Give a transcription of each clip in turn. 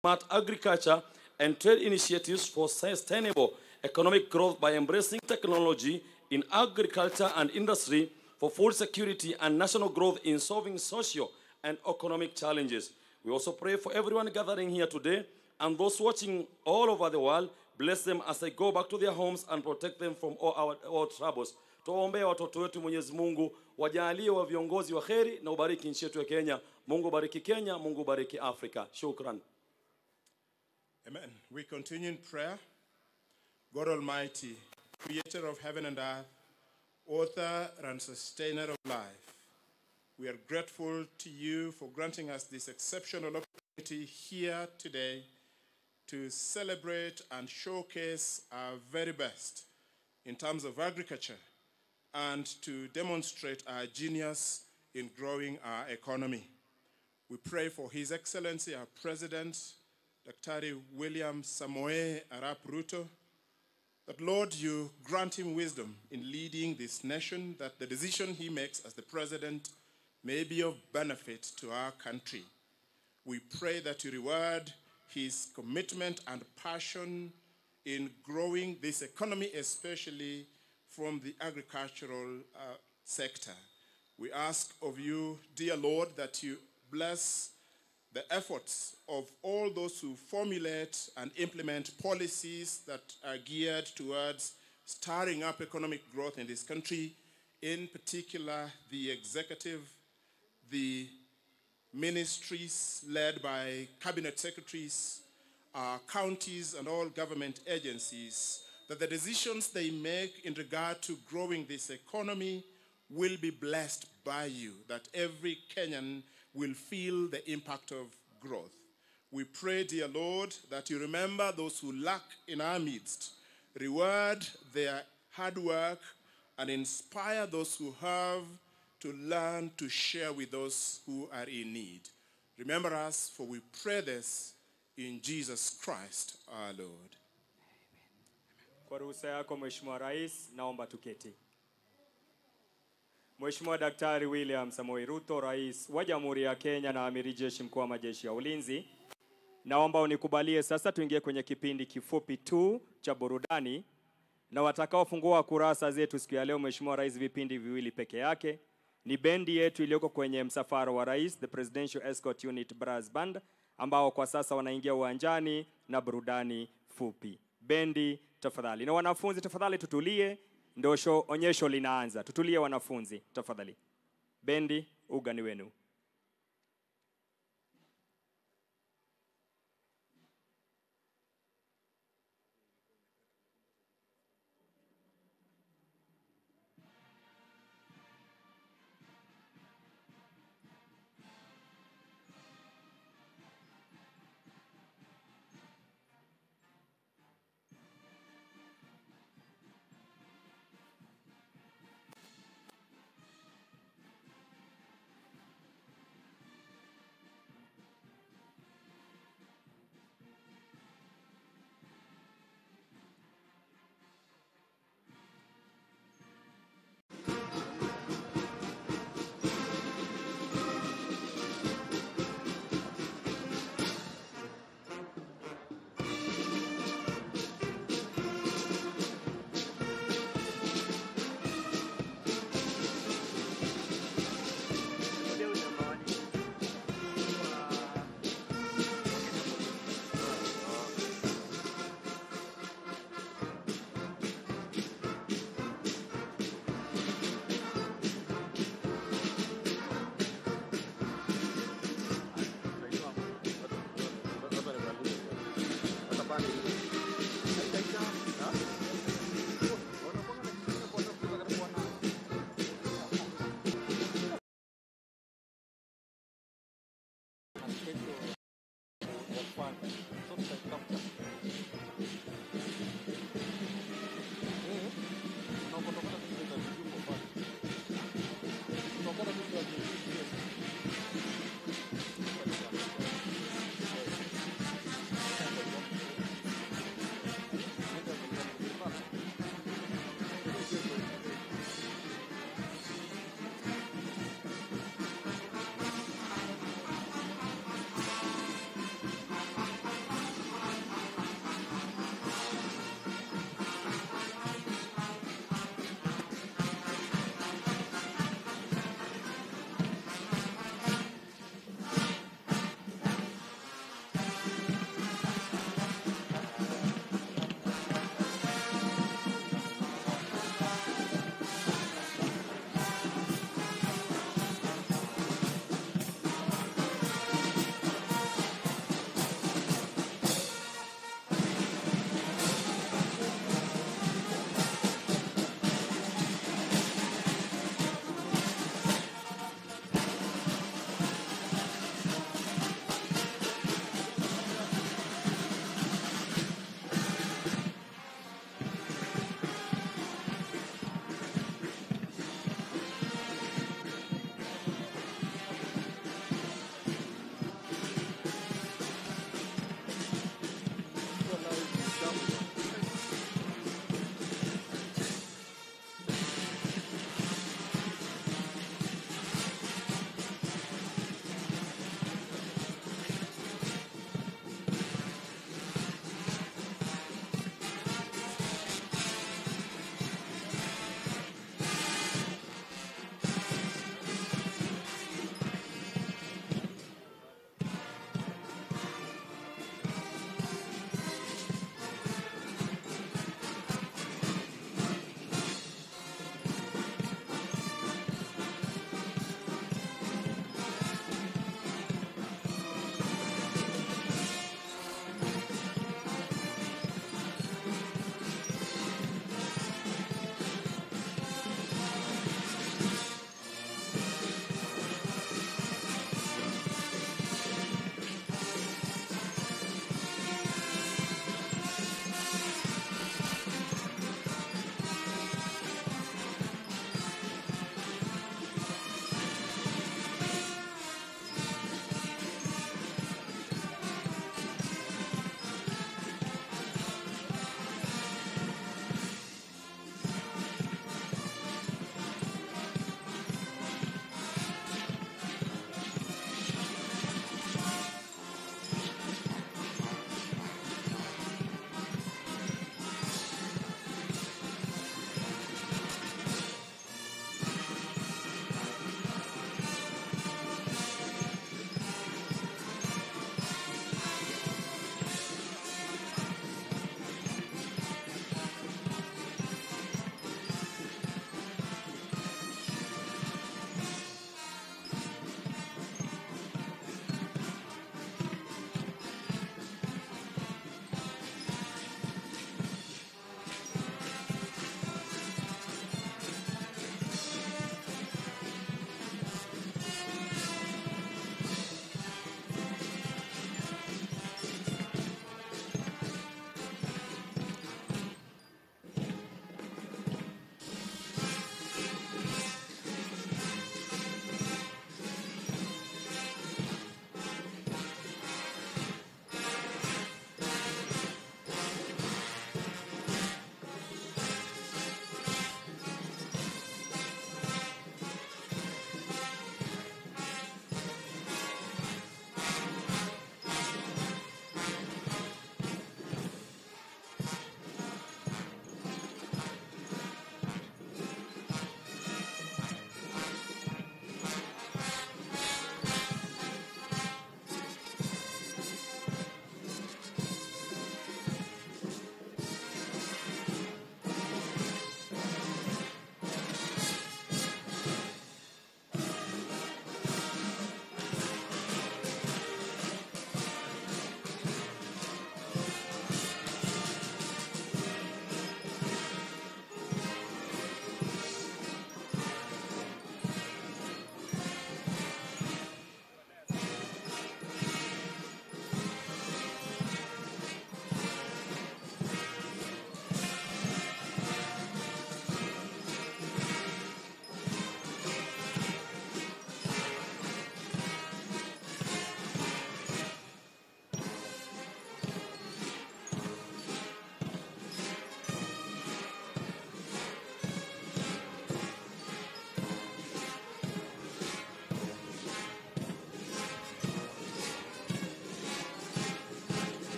smart agriculture and trade initiatives for sustainable economic growth by embracing technology in agriculture and industry for food security and national growth in solving social and economic challenges. We also pray for everyone gathering here today and those watching all over the world. Bless them as they go back to their homes and protect them from all troubles. Tuwaombea watoto wetu Mwenyezi Mungu, wajalie wa viongozi wa kheri na ubariki nchi yetu ya Kenya. Mungu bariki Kenya, Mungu bariki Afrika. Shukran. Amen. We continue in prayer. God Almighty, creator of heaven and earth, author and sustainer of life, we are grateful to you for granting us this exceptional opportunity here today to celebrate and showcase our very best in terms of agriculture and to demonstrate our genius in growing our economy. We pray for His Excellency, our President, Dr. William Samoei Arap Ruto, that, Lord, you grant him wisdom in leading this nation, that the decision he makes as the President may be of benefit to our country. We pray that you reward his commitment and passion in growing this economy, especially from the agricultural sector. We ask of you, dear Lord, that you bless the efforts of all those who formulate and implement policies that are geared towards stirring up economic growth in this country, in particular the executive, the ministries led by cabinet secretaries, counties and all government agencies, that the decisions they make in regard to growing this economy will be blessed by you, that every Kenyan will feel the impact of growth. We pray, dear Lord, that you remember those who lack in our midst, reward their hard work, and inspire those who have to learn to share with those who are in need. Remember us, for we pray this in Jesus Christ our Lord. Kwa ruhusa yako Mheshimiwa Rais, naomba tuketi. Mheshimiwa Daktari William Samoei Ruto, Rais wa Jamhuri ya Kenya na Amiri Jeshi Mkuu wa Majeshi ya Ulinzi, naomba unikubalie sasa tuingie kwenye kipindi kifupi tu cha burudani, na watakaofungua kurasa zetu siku ya leo, Mheshimiwa Rais, vipindi viwili peke yake ni bendi yetu iliyoko kwenye msafara wa Rais, the Presidential Escort Unit Brass Band, ambao kwa sasa wanaingia uwanjani na burudani fupi. Bendi tafadhali, na wanafunzi tafadhali tutulie, ndio onyesho linaanza. Tutulie wanafunzi tafadhali. Bendi, ugani wenu.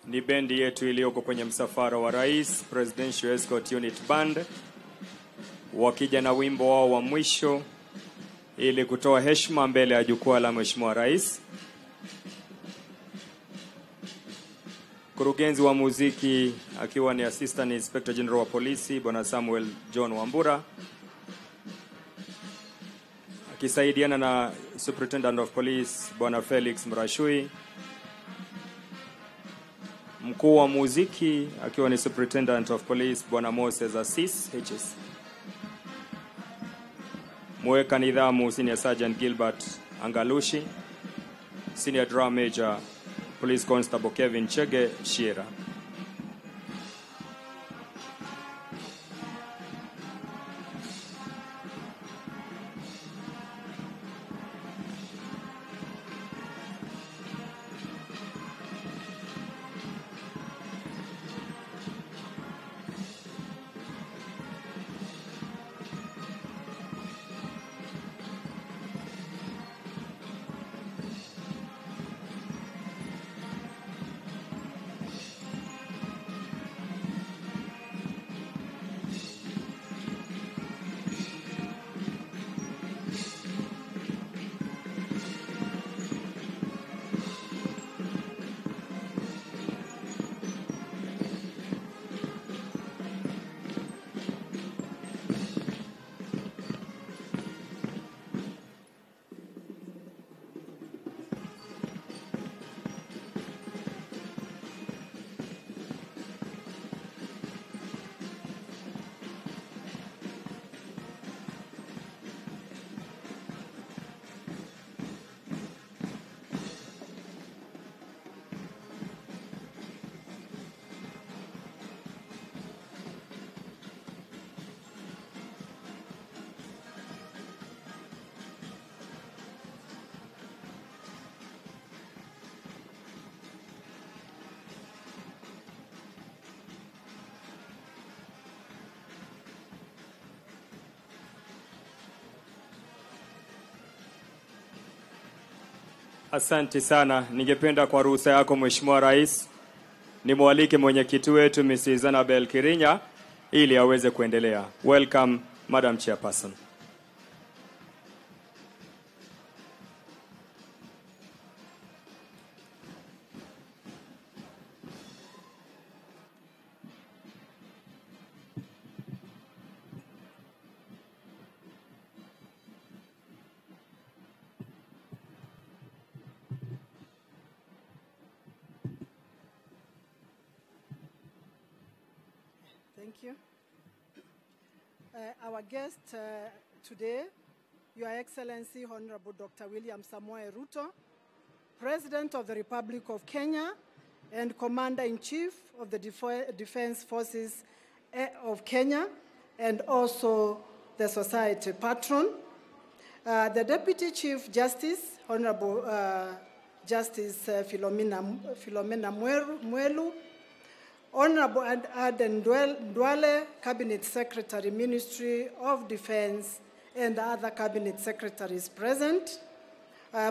ni bendi yetu iliyoko kwenye msafara wa rais, Presidential Escort Unit Band, wakija na wimbo wao wa mwisho ili kutoa heshima mbele ya jukwaa la Mheshimiwa Rais. Kurugenzi wa muziki akiwa ni Assistant Inspector General wa Polisi Bwana Samuel John Wambura, akisaidiana na Superintendent of Police Bwana Felix Mrashui. Mkuu wa muziki akiwa ni Superintendent of Police Bwana Moses Assis HS. Mweka nidhamu Senior Sergeant Gilbert Angalushi. Senior Drum Major Police Constable Kevin Chege Shiera. Asante sana. Ningependa kwa ruhusa yako Mheshimiwa Rais nimwalike mwenyekiti wetu Mrs. Annabel Kirinya ili aweze kuendelea. Welcome Madam Chairperson. Thank you. Our guest today, Your Excellency Honorable Dr. William Samoei Ruto, President of the Republic of Kenya and Commander-in-Chief of the Defense Forces of Kenya, and also the society patron. The Deputy Chief Justice, Honorable Justice Philomena Mwelu, Honorable Aden Duale, Cabinet Secretary, Ministry of Defense, and other Cabinet Secretaries present.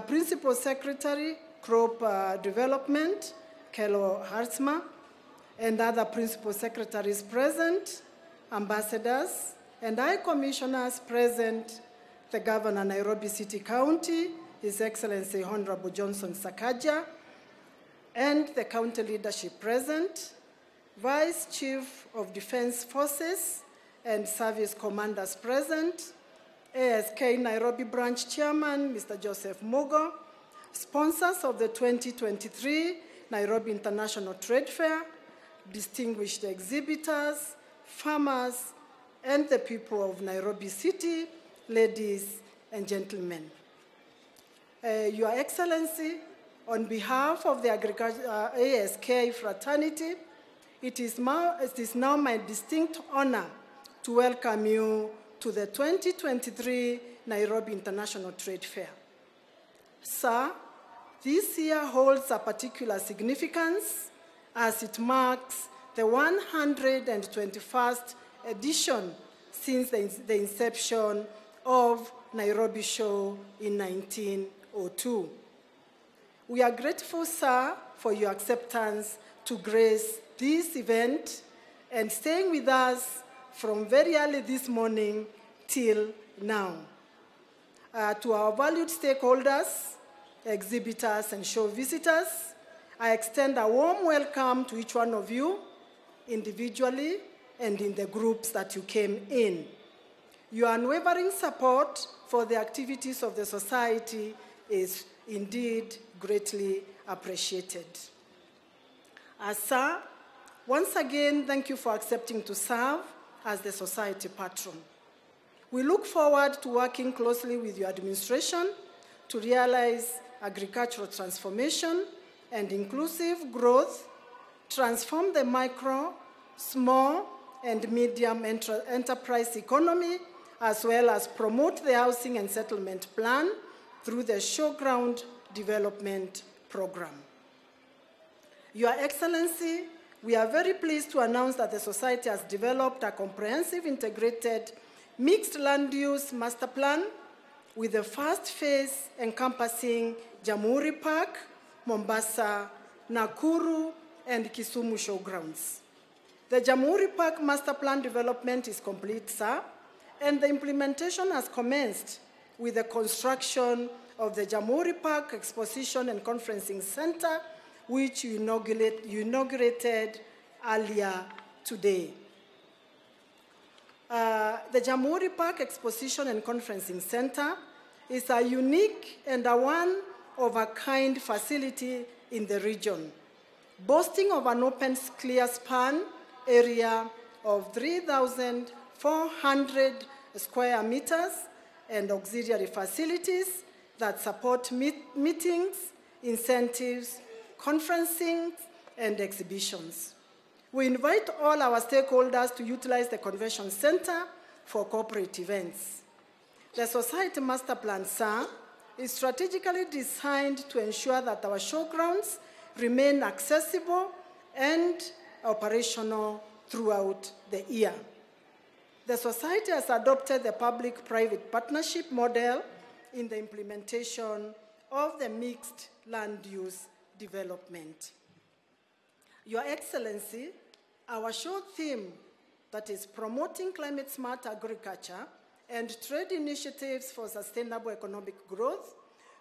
Principal Secretary, Crop Development, Kelo Hartsma, and other Principal Secretaries present, Ambassadors, and High Commissioners present, the Governor, Nairobi City County, His Excellency Honorable Johnson Sakaja, and the county leadership present, Vice Chief of Defense Forces and Service Commanders present, ASK Nairobi Branch Chairman, Mr. Joseph Mugo, sponsors of the 2023 Nairobi International Trade Fair, distinguished exhibitors, farmers, and the people of Nairobi City, ladies and gentlemen. Your Excellency, on behalf of the ASK fraternity, it is now my distinct honor to welcome you to the 2023 Nairobi International Trade Fair. Sir, this year holds a particular significance as it marks the 121st edition since the inception of Nairobi Show in 1902. We are grateful, sir, for your acceptance to grace this event and staying with us from very early this morning till now. To our valued stakeholders, exhibitors, and show visitors, I extend a warm welcome to each one of you, individually and in the groups that you came in. Your unwavering support for the activities of the society is indeed greatly appreciated. Sir, once again, thank you for accepting to serve as the society patron. We look forward to working closely with your administration to realize agricultural transformation and inclusive growth, transform the micro, small, and medium enterprise economy, as well as promote the housing and settlement plan through the Showground Development Program. Your Excellency, we are very pleased to announce that the Society has developed a comprehensive integrated mixed land use master plan with the first phase encompassing Jamhuri Park, Mombasa, Nakuru, and Kisumu Showgrounds. The Jamhuri Park master plan development is complete, sir, and the implementation has commenced with the construction of the Jamhuri Park Exposition and Conferencing Center, which you inaugurated earlier today. The Jamhuri Park Exposition and Conferencing Center is a unique and a one-of-a-kind facility in the region, boasting of an open clear span area of 3,400 square meters and auxiliary facilities that support meetings, incentives, conferencing, and exhibitions. We invite all our stakeholders to utilize the convention center for corporate events. The Society Master Plan, sir, is strategically designed to ensure that our showgrounds remain accessible and operational throughout the year. The Society has adopted the public-private partnership model in the implementation of the mixed land use development. Your Excellency, our show theme, that is promoting climate-smart agriculture and trade initiatives for sustainable economic growth,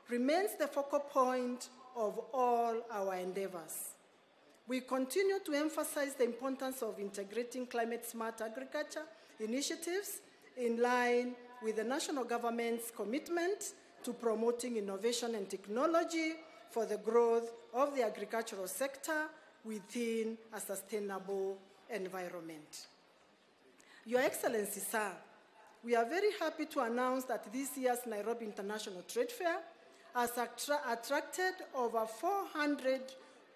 remains the focal point of all our endeavors. We continue to emphasize the importance of integrating climate-smart agriculture initiatives in line with the national government's commitment to promoting innovation and technology for the growth of the agricultural sector within a sustainable environment. Your Excellency, sir, we are very happy to announce that this year's Nairobi International Trade Fair has attracted over 400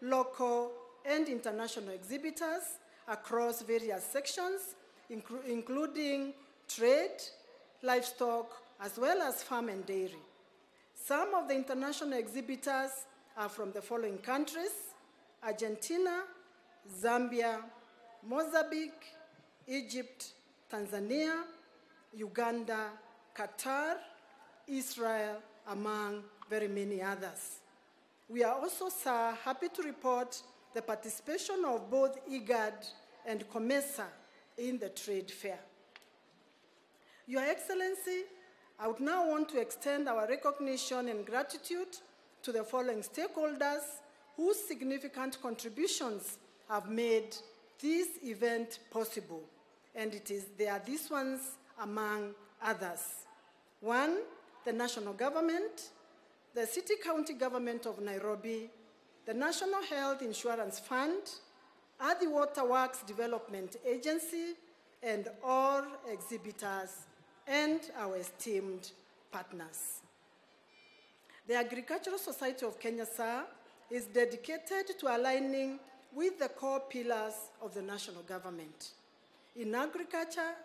local and international exhibitors across various sections, including trade, livestock, as well as farm and dairy. Some of the international exhibitors are from the following countries: Argentina, Zambia, Mozambique, Egypt, Tanzania, Uganda, Qatar, Israel, among very many others. We are also, sir, happy to report the participation of both IGAD and COMESA in the trade fair. Your Excellency, I would now want to extend our recognition and gratitude to the following stakeholders whose significant contributions have made this event possible. And they are these ones among others. One, the national government, the city-county government of Nairobi, the National Health Insurance Fund, Adi Water Works Development Agency, and all exhibitors and our esteemed partners. The Agricultural Society of Kenya, sir, is dedicated to aligning with the core pillars of the national government. In agriculture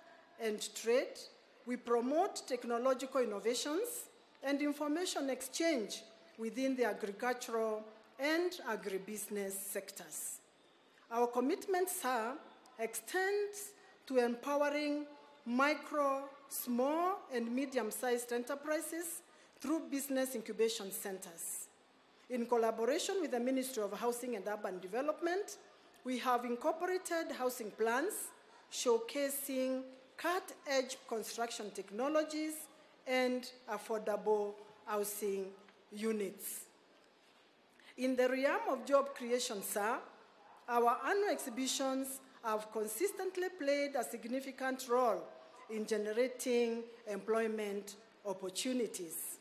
and trade, we promote technological innovations and information exchange within the agricultural and agribusiness sectors. Our commitment, sir, extends to empowering micro, small, and medium-sized enterprises through business incubation centers. In collaboration with the Ministry of Housing and Urban Development, we have incorporated housing plans showcasing cutting-edge construction technologies and affordable housing units. In the realm of job creation, sir, our annual exhibitions have consistently played a significant role in generating employment opportunities.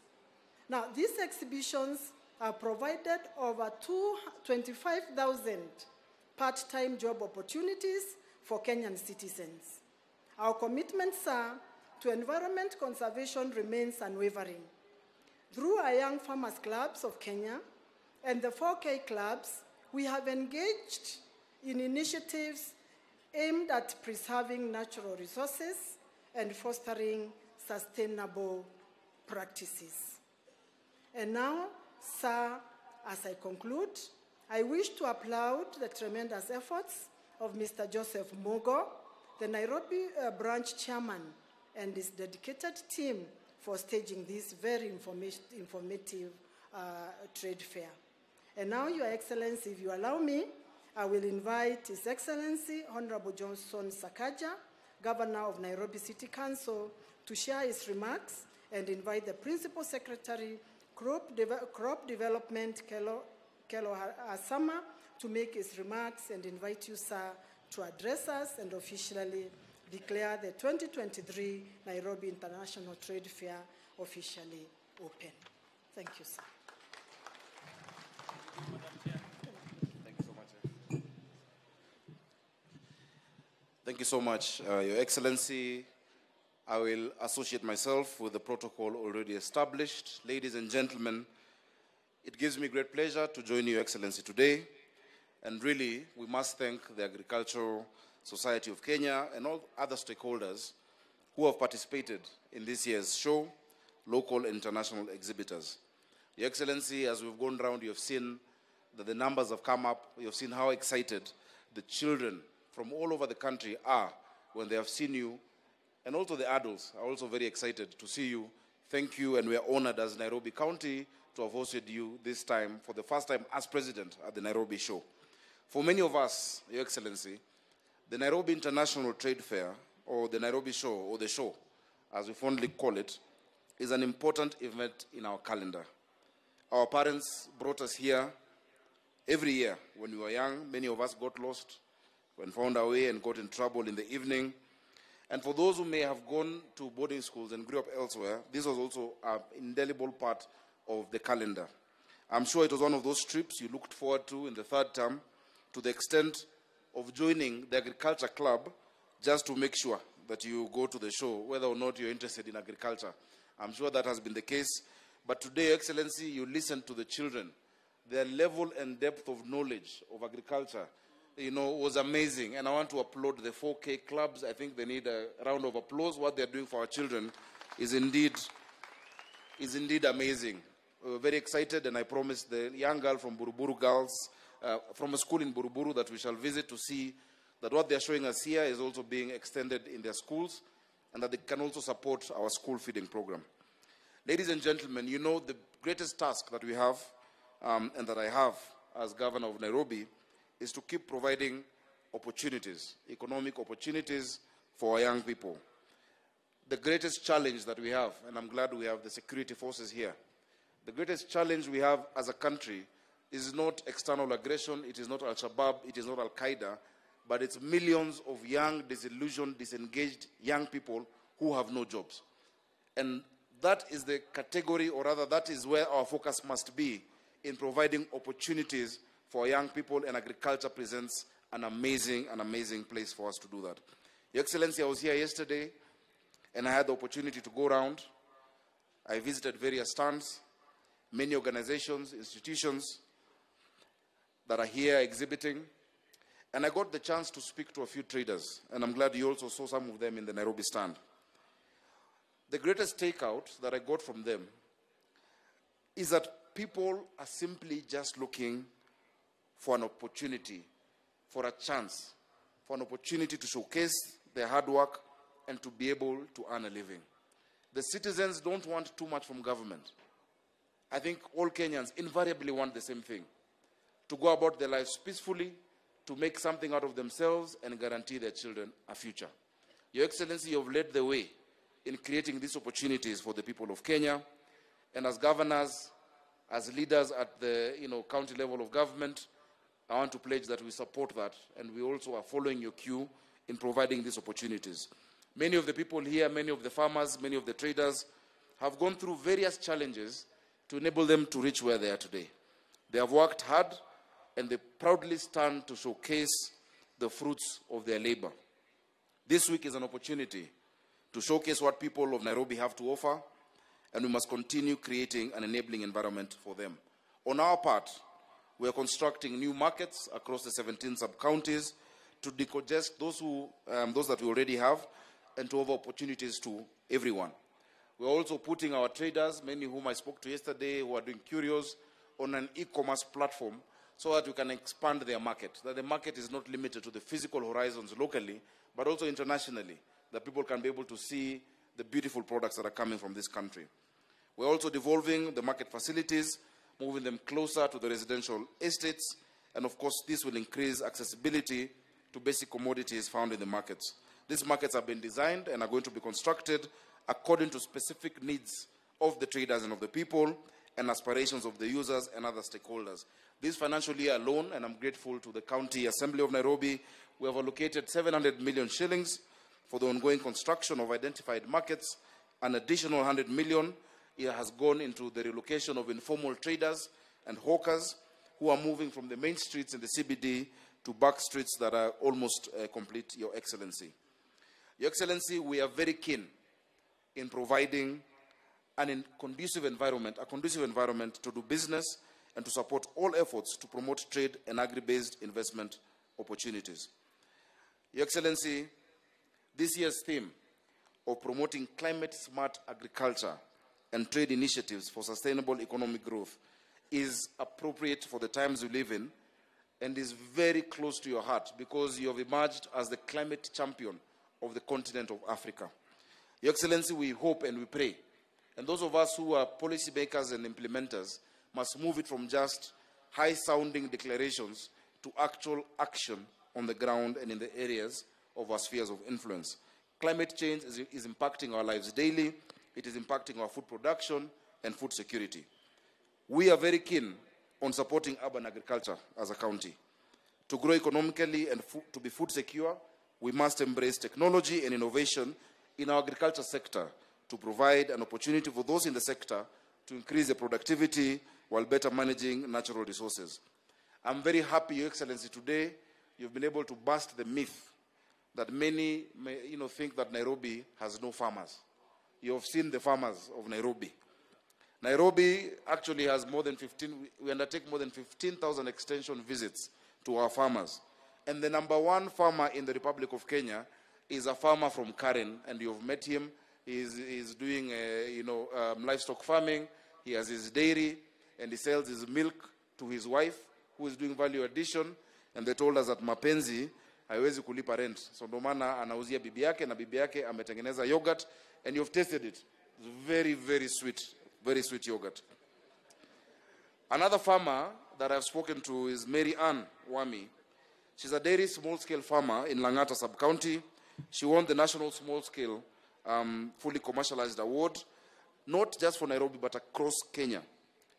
Now, these exhibitions have provided over 25,000 part-time job opportunities for Kenyan citizens. Our commitment, sir, to environment conservation remains unwavering. Through our Young Farmers Clubs of Kenya and the 4K clubs, we have engaged in initiatives aimed at preserving natural resources and fostering sustainable practices. And now, sir, as I conclude, I wish to applaud the tremendous efforts of Mr. Joseph Mogo, the Nairobi branch chairman, and his dedicated team for staging this very informative trade fair. And now, Your Excellency, if you allow me, I will invite His Excellency Honorable Johnson Sakaja, Governor of Nairobi City Council, to share his remarks and invite the Principal Secretary, Crop Development, Kelo Asama, to make his remarks and invite you, sir, to address us and officially declare the 2023 Nairobi International Trade Fair officially open. Thank you, sir. Thank you so much. Thank you so much, Your Excellency. I will associate myself with the protocol already established. Ladies and gentlemen, it gives me great pleasure to join Your Excellency today. And really, we must thank the Agricultural Society of Kenya and all other stakeholders who have participated in this year's show, local and international exhibitors. Your Excellency, as we've gone around, you have seen that the numbers have come up. You have seen how excited the children from all over the country are when they have seen you. And also the adults are also very excited to see you. Thank you, and we are honored as Nairobi County to have hosted you this time, for the first time as president at the Nairobi show. For many of us, Your Excellency, the Nairobi International Trade Fair, or the Nairobi show, or the show, as we fondly call it, is an important event in our calendar. Our parents brought us here every year. When we were young, many of us got lost, and found our way and got in trouble in the evening. And for those who may have gone to boarding schools and grew up elsewhere, this was also an indelible part of the calendar. I'm sure it was one of those trips you looked forward to in the third term, to the extent of joining the agriculture club just to make sure that you go to the show, whether or not you're interested in agriculture. I'm sure that has been the case. But today, Your Excellency, you listened to the children. Their level and depth of knowledge of agriculture, was amazing. And I want to applaud the 4K clubs. I think they need a round of applause. What they're doing for our children is indeed amazing. We're very excited, and I promised the young girl from Buruburu Girls, from a school in Buruburu, that we shall visit to see that what they're showing us here is also being extended in their schools, and that they can also support our school feeding program. Ladies and gentlemen, the greatest task that we have, and that I have as governor of Nairobi, is to keep providing opportunities, economic opportunities for our young people. The greatest challenge that we have, and I'm glad we have the security forces here, the greatest challenge we have as a country is not external aggression, it is not Al-Shabaab, it is not Al-Qaeda, but it's millions of young, disillusioned, disengaged young people who have no jobs. And that is the category, or rather that is where our focus must be, in providing opportunities for young people, and agriculture presents an amazing place for us to do that. Your Excellency, I was here yesterday, and I had the opportunity to go around. I visited various stands, many organizations, institutions that are here exhibiting, and I got the chance to speak to a few traders, and I'm glad you also saw some of them in the Nairobi stand. The greatest takeout that I got from them is that people are simply just looking for an opportunity, for a chance, for an opportunity to showcase their hard work and to be able to earn a living. The citizens don't want too much from government. I think all Kenyans invariably want the same thing: to go about their lives peacefully, to make something out of themselves and guarantee their children a future. Your Excellency, you have led the way in creating these opportunities for the people of Kenya, and as governors, as leaders at the county level of government, I want to pledge that we support that, and we also are following your cue in providing these opportunities. Many of the people here, many of the farmers, many of the traders have gone through various challenges to enable them to reach where they are today. They have worked hard, and they proudly stand to showcase the fruits of their labor. This week is an opportunity to showcase what people of Nairobi have to offer, and we must continue creating an enabling environment for them. On our part, we are constructing new markets across the 17 sub-counties to decongest those that we already have and to offer opportunities to everyone. We're also putting our traders, many whom I spoke to yesterday, who are doing curios, on an e-commerce platform so that we can expand their market, that the market is not limited to the physical horizons locally, but also internationally, that people can be able to see the beautiful products that are coming from this country. We're also devolving the market facilities, moving them closer to the residential estates, and of course, this will increase accessibility to basic commodities found in the markets. These markets have been designed and are going to be constructed according to specific needs of the traders and of the people and aspirations of the users and other stakeholders. This financial year alone, and I'm grateful to the County Assembly of Nairobi, we have allocated 700 million shillings for the ongoing construction of identified markets. An additional 100 million has gone into the relocation of informal traders and hawkers who are moving from the main streets in the CBD to back streets that are almost complete, Your Excellency. Your Excellency, we are very keen in providing a conducive environment to do business and to support all efforts to promote trade and agri-based investment opportunities. Your Excellency, this year's theme of promoting climate-smart agriculture and trade initiatives for sustainable economic growth is appropriate for the times we live in and is very close to your heart because you have emerged as the climate champion of the continent of Africa. Your Excellency, we hope and we pray, and those of us who are policymakers and implementers must move it from just high-sounding declarations to actual action on the ground and in the areas of our spheres of influence. Climate change is impacting our lives daily. It is impacting our food production and food security. We are very keen on supporting urban agriculture as a county. To grow economically and to be food secure, we must embrace technology and innovation in our agriculture sector to provide an opportunity for those in the sector to increase their productivity while better managing natural resources. I'm very happy, Your Excellency, today you've been able to bust the myth that many think that Nairobi has no farmers. You have seen the farmers of Nairobi. Nairobi actually has we undertake more than 15,000 extension visits to our farmers. And the #1 farmer in the Republic of Kenya is a farmer from Karen, and you've met him. He's doing livestock farming. He has his dairy, and he sells his milk to his wife, who is doing value addition. And they told us that mapenzi haiwezi kulipa rent. So ndo maana anauzia bibi yake, na bibi yake ametengeneza yogurt, and you've tasted it. It's very, very sweet yogurt. Another farmer that I've spoken to is Mary Ann Wami. She's a dairy small-scale farmer in Langata sub-county. She won the National Small-Scale Fully Commercialized Award, not just for Nairobi, but across Kenya.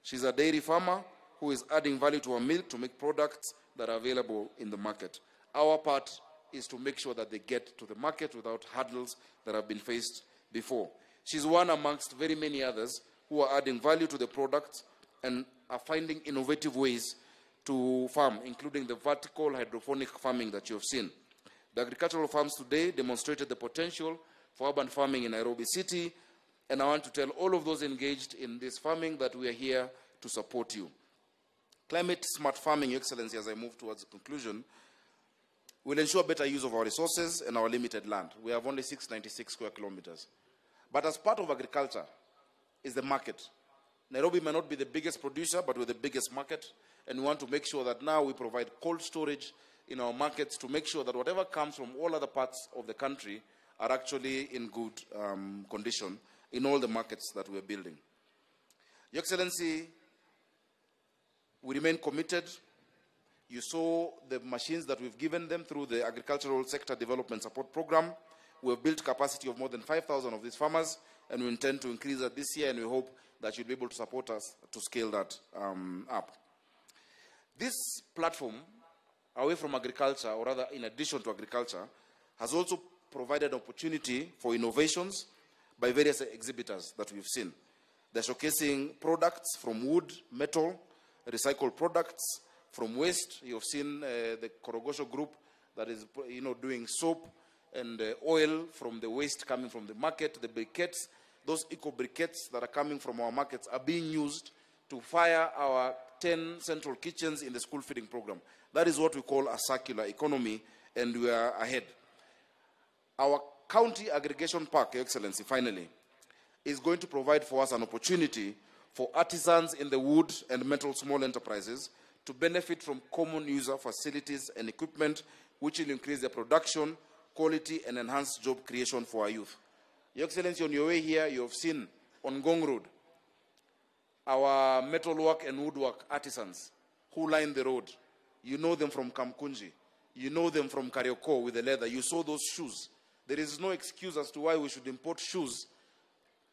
She's a dairy farmer who is adding value to her milk to make products that are available in the market. Our part is to make sure that they get to the market without hurdles that have been faced before. She's one amongst very many others who are adding value to the products and are finding innovative ways to farm, including the vertical hydroponic farming that you have seen. The agricultural farms today demonstrated the potential for urban farming in Nairobi City, and I want to tell all of those engaged in this farming that we are here to support you. Climate smart farming, Your Excellency, as I move towards the conclusion, will ensure better use of our resources and our limited land. We have only 696 square kilometers. But as part of agriculture is the market. Nairobi may not be the biggest producer, but we're the biggest market, and we want to make sure that now we provide cold storage in our markets to make sure that whatever comes from all other parts of the country are actually in good condition in all the markets that we're building. Your Excellency, we remain committed. You saw the machines that we've given them through the Agricultural Sector Development Support Program. We have built capacity of more than 5,000 of these farmers, and we intend to increase that this year, and we hope that you'll be able to support us to scale that up. This platform, away from agriculture, or rather in addition to agriculture, has also provided opportunity for innovations by various exhibitors that we've seen. They're showcasing products from wood, metal, recycled products, from waste. You've seen the Korogosho group that is doing soap and oil from the waste coming from the market. The briquettes, those eco briquettes that are coming from our markets are being used to fire our 10 central kitchens in the school feeding program. That is what we call a circular economy, and we are ahead. Our county aggregation park, Your Excellency, finally, is going to provide for us an opportunity for artisans in the wood and metal small enterprises to benefit from common user facilities and equipment, which will increase their production, quality, and enhance job creation for our youth. Your Excellency, on your way here, you have seen on Gong Road our metalwork and woodwork artisans who line the road. You know them from Kamkunji. You know them from Karioko with the leather. You saw those shoes. There is no excuse as to why we should import shoes,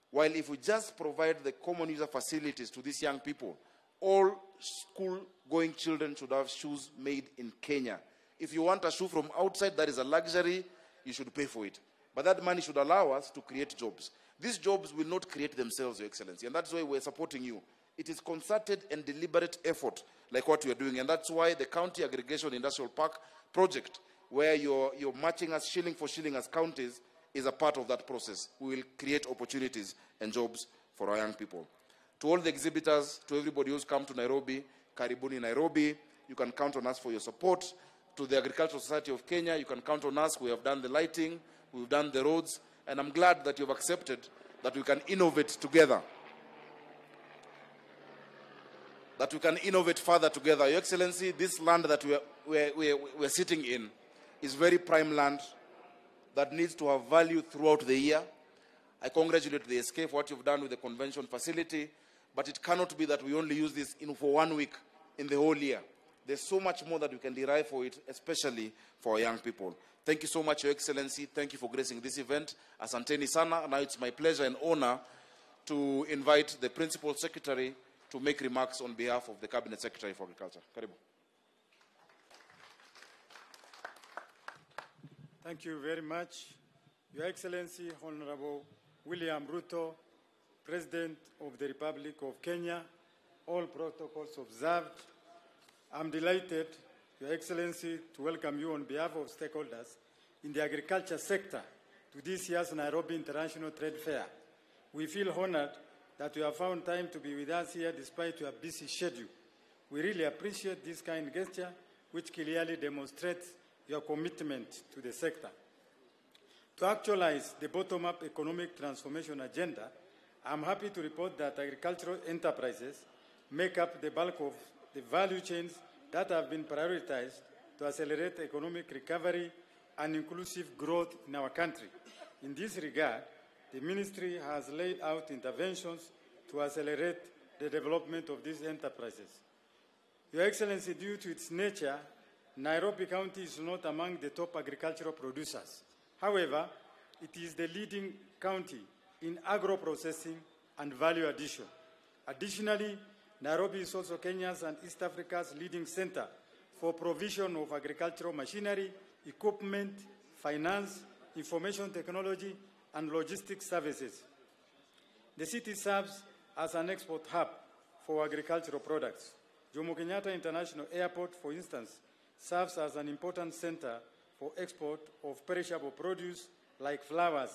while if we just provide the common user facilities to these young people, all school-going children should have shoes made in Kenya. If you want a shoe from outside, that is a luxury, you should pay for it. But that money should allow us to create jobs. These jobs will not create themselves, Your Excellency, and that's why we're supporting you. It is concerted and deliberate effort like what we are doing, and that's why the County Aggregation Industrial Park project, where you're matching us shilling for shilling as counties, is a part of that process. We will create opportunities and jobs for our young people. To all the exhibitors, to everybody who's come to Nairobi, Karibuni Nairobi, you can count on us for your support. To the Agricultural Society of Kenya, you can count on us. We have done the lighting, we've done the roads, and I'm glad that you've accepted that we can innovate together. That we can innovate further together. Your Excellency, this land that we're sitting in is very prime land that needs to have value throughout the year. I congratulate the SK for what you've done with the convention facility, but it cannot be that we only use this for 1 week in the whole year. There's so much more that we can derive for it, especially for our young people. Thank you so much, Your Excellency. Thank you for gracing this event. Asanteni sana. Now it's my pleasure and honor to invite the Principal Secretary to make remarks on behalf of the Cabinet Secretary for Agriculture. Karibu. Thank you very much. Your Excellency, Honorable William Ruto, President of the Republic of Kenya, all protocols observed. I'm delighted, Your Excellency, to welcome you on behalf of stakeholders in the agriculture sector to this year's Nairobi International Trade Fair. We feel honored that you have found time to be with us here despite your busy schedule. We really appreciate this kind gesture, which clearly demonstrates your commitment to the sector. To actualize the bottom-up economic transformation agenda, I'm happy to report that agricultural enterprises make up the bulk of the value chains that have been prioritized to accelerate economic recovery and inclusive growth in our country. In this regard, the ministry has laid out interventions to accelerate the development of these enterprises. Your Excellency, due to its nature, Nairobi County is not among the top agricultural producers. However, it is the leading county in agro-processing and value addition. Additionally, Nairobi is also Kenya's and East Africa's leading center for provision of agricultural machinery, equipment, finance, information technology, and logistics services. The city serves as an export hub for agricultural products. Jomo Kenyatta International Airport, for instance, serves as an important center for export of perishable produce like flowers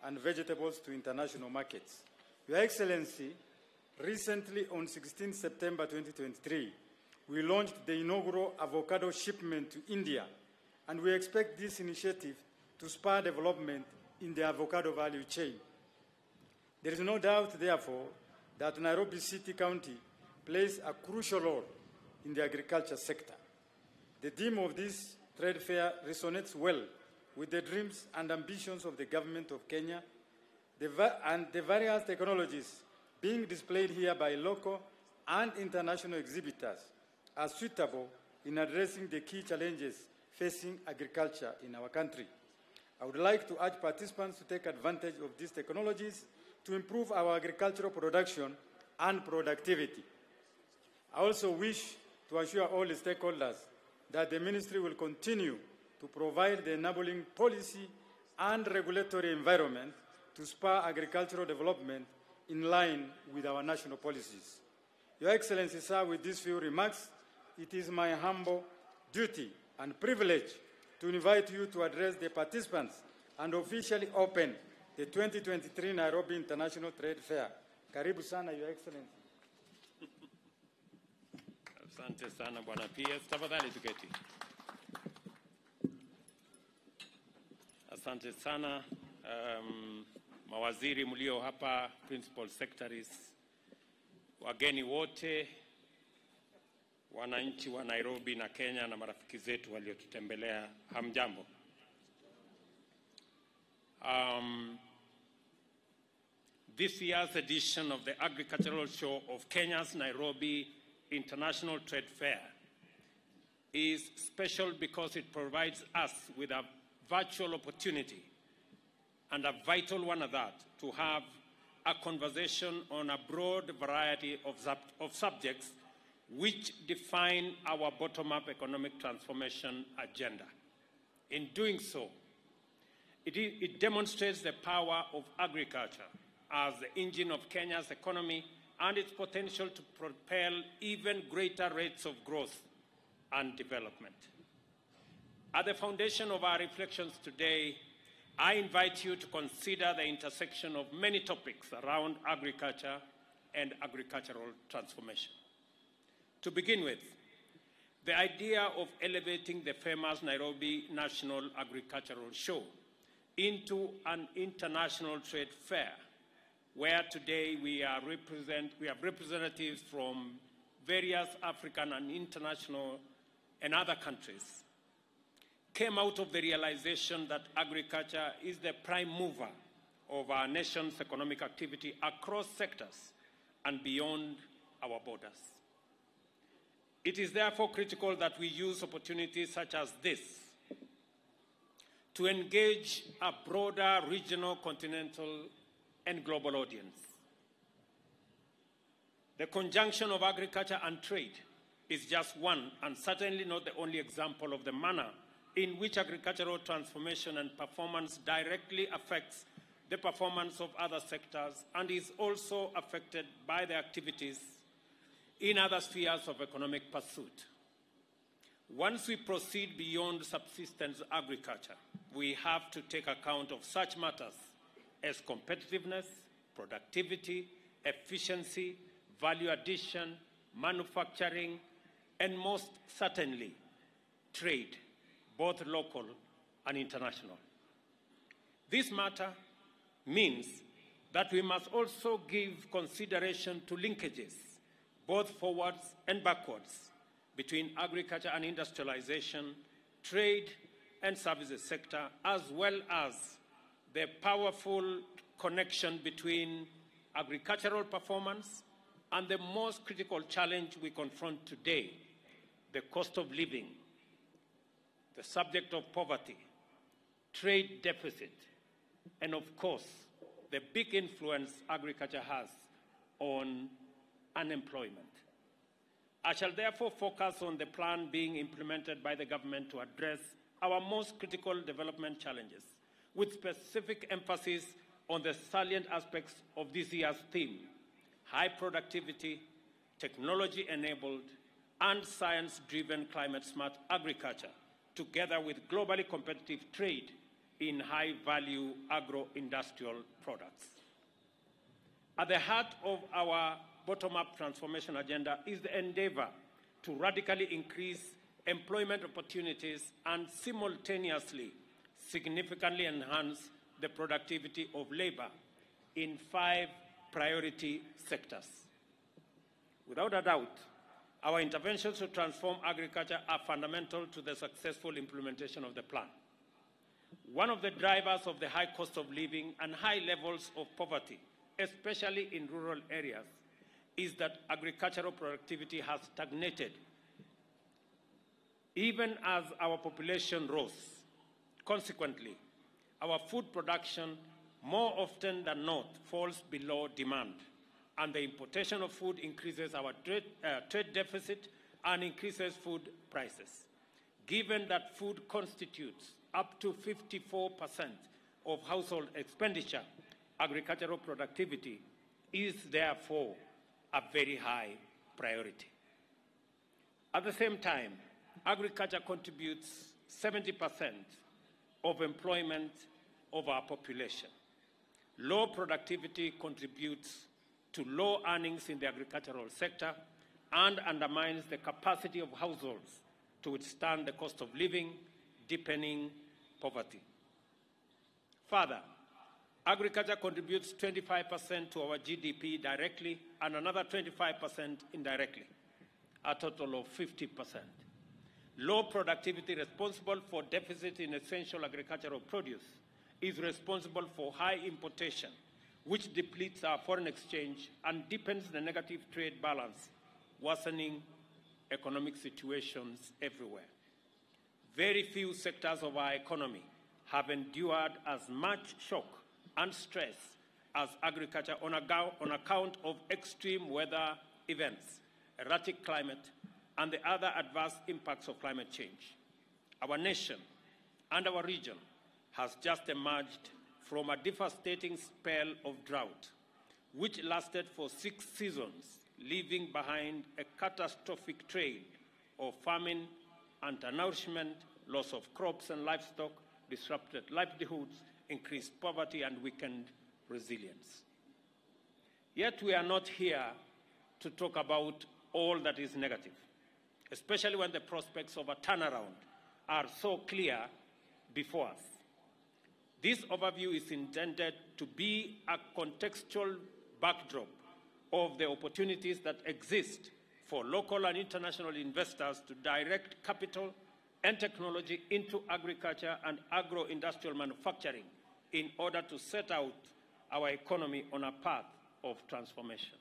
and vegetables to international markets. Your Excellency, recently on 16 September 2023, we launched the inaugural avocado shipment to India, and we expect this initiative to spur development in the avocado value chain. There is no doubt, therefore, that Nairobi City County plays a crucial role in the agriculture sector. The theme of this trade fair resonates well with the dreams and ambitions of the government of Kenya, and the various technologies being displayed here by local and international exhibitors are suitable in addressing the key challenges facing agriculture in our country. I would like to urge participants to take advantage of these technologies to improve our agricultural production and productivity. I also wish to assure all the stakeholders that the ministry will continue to provide the enabling policy and regulatory environment to spur agricultural development in line with our national policies. Your Excellency, sir, with these few remarks, it is my humble duty and privilege to invite you to address the participants and officially open the 2023 Nairobi International Trade Fair. Karibu sana, Your Excellency. Asante sana Bwana PS, tafadhali tuketi. Asante sana mawaziri mlio hapa, principal secretaries, wageni wote, wananchi wa Nairobi na Kenya na marafiki zetu waliotutembelea, hamjambo. This year's edition of the Agricultural Show of Kenya's Nairobi International Trade Fair is special because it provides us with a virtual opportunity, and a vital one at that, to have a conversation on a broad variety of subjects which define our bottom-up economic transformation agenda. In doing so, it demonstrates the power of agriculture as the engine of Kenya's economy and its potential to propel even greater rates of growth and development. At the foundation of our reflections today, I invite you to consider the intersection of many topics around agriculture and agricultural transformation. To begin with, the idea of elevating the famous Nairobi National Agricultural Show into an international trade fair, where today we have representatives from various African and international and other countries, came out of the realization that agriculture is the prime mover of our nation's economic activity across sectors and beyond our borders. It is therefore critical that we use opportunities such as this to engage a broader regional, continental, and global audience. The conjunction of agriculture and trade is just one, and certainly not the only example of the manner in which agricultural transformation and performance directly affects the performance of other sectors and is also affected by the activities in other spheres of economic pursuit. Once we proceed beyond subsistence agriculture, we have to take account of such matters as competitiveness, productivity, efficiency, value addition, manufacturing, and most certainly, trade, both local and international. This matter means that we must also give consideration to linkages, both forwards and backwards, between agriculture and industrialization, trade and services sector, as well as the powerful connection between agricultural performance and the most critical challenge we confront today, the cost of living, the subject of poverty, trade deficit, and of course, the big influence agriculture has on unemployment. I shall therefore focus on the plan being implemented by the government to address our most critical development challenges, with specific emphasis on the salient aspects of this year's theme: high productivity, technology-enabled, and science-driven climate-smart agriculture, together with globally competitive trade in high-value agro-industrial products. At the heart of our bottom-up transformation agenda is the endeavor to radically increase employment opportunities and simultaneously significantly enhance the productivity of labor in 5 priority sectors. Without a doubt, our interventions to transform agriculture are fundamental to the successful implementation of the plan. One of the drivers of the high cost of living and high levels of poverty, especially in rural areas, is that agricultural productivity has stagnated Even as our population rose, consequently, our food production more often than not falls below demand, and the importation of food increases our trade deficit and increases food prices. Given that food constitutes up to 54% of household expenditure, agricultural productivity is therefore a very high priority. At the same time, agriculture contributes 70% of employment of our population. Low productivity contributes to low earnings in the agricultural sector and undermines the capacity of households to withstand the cost of living, deepening poverty. Further, agriculture contributes 25% to our GDP directly and another 25% indirectly, a total of 50%. Low productivity responsible for deficit in essential agricultural produce is responsible for high importation, which depletes our foreign exchange and deepens the negative trade balance, worsening economic situations everywhere. Very few sectors of our economy have endured as much shock and stress as agriculture on account of extreme weather events, erratic climate, and the other adverse impacts of climate change. Our nation and our region has just emerged from a devastating spell of drought, which lasted for 6 seasons, leaving behind a catastrophic trail of famine, undernourishment, loss of crops and livestock, disrupted livelihoods, increased poverty, and weakened resilience. Yet we are not here to talk about all that is negative, especially when the prospects of a turnaround are so clear before us. This overview is intended to be a contextual backdrop of the opportunities that exist for local and international investors to direct capital and technology into agriculture and agro-industrial manufacturing in order to set out our economy on a path of transformation.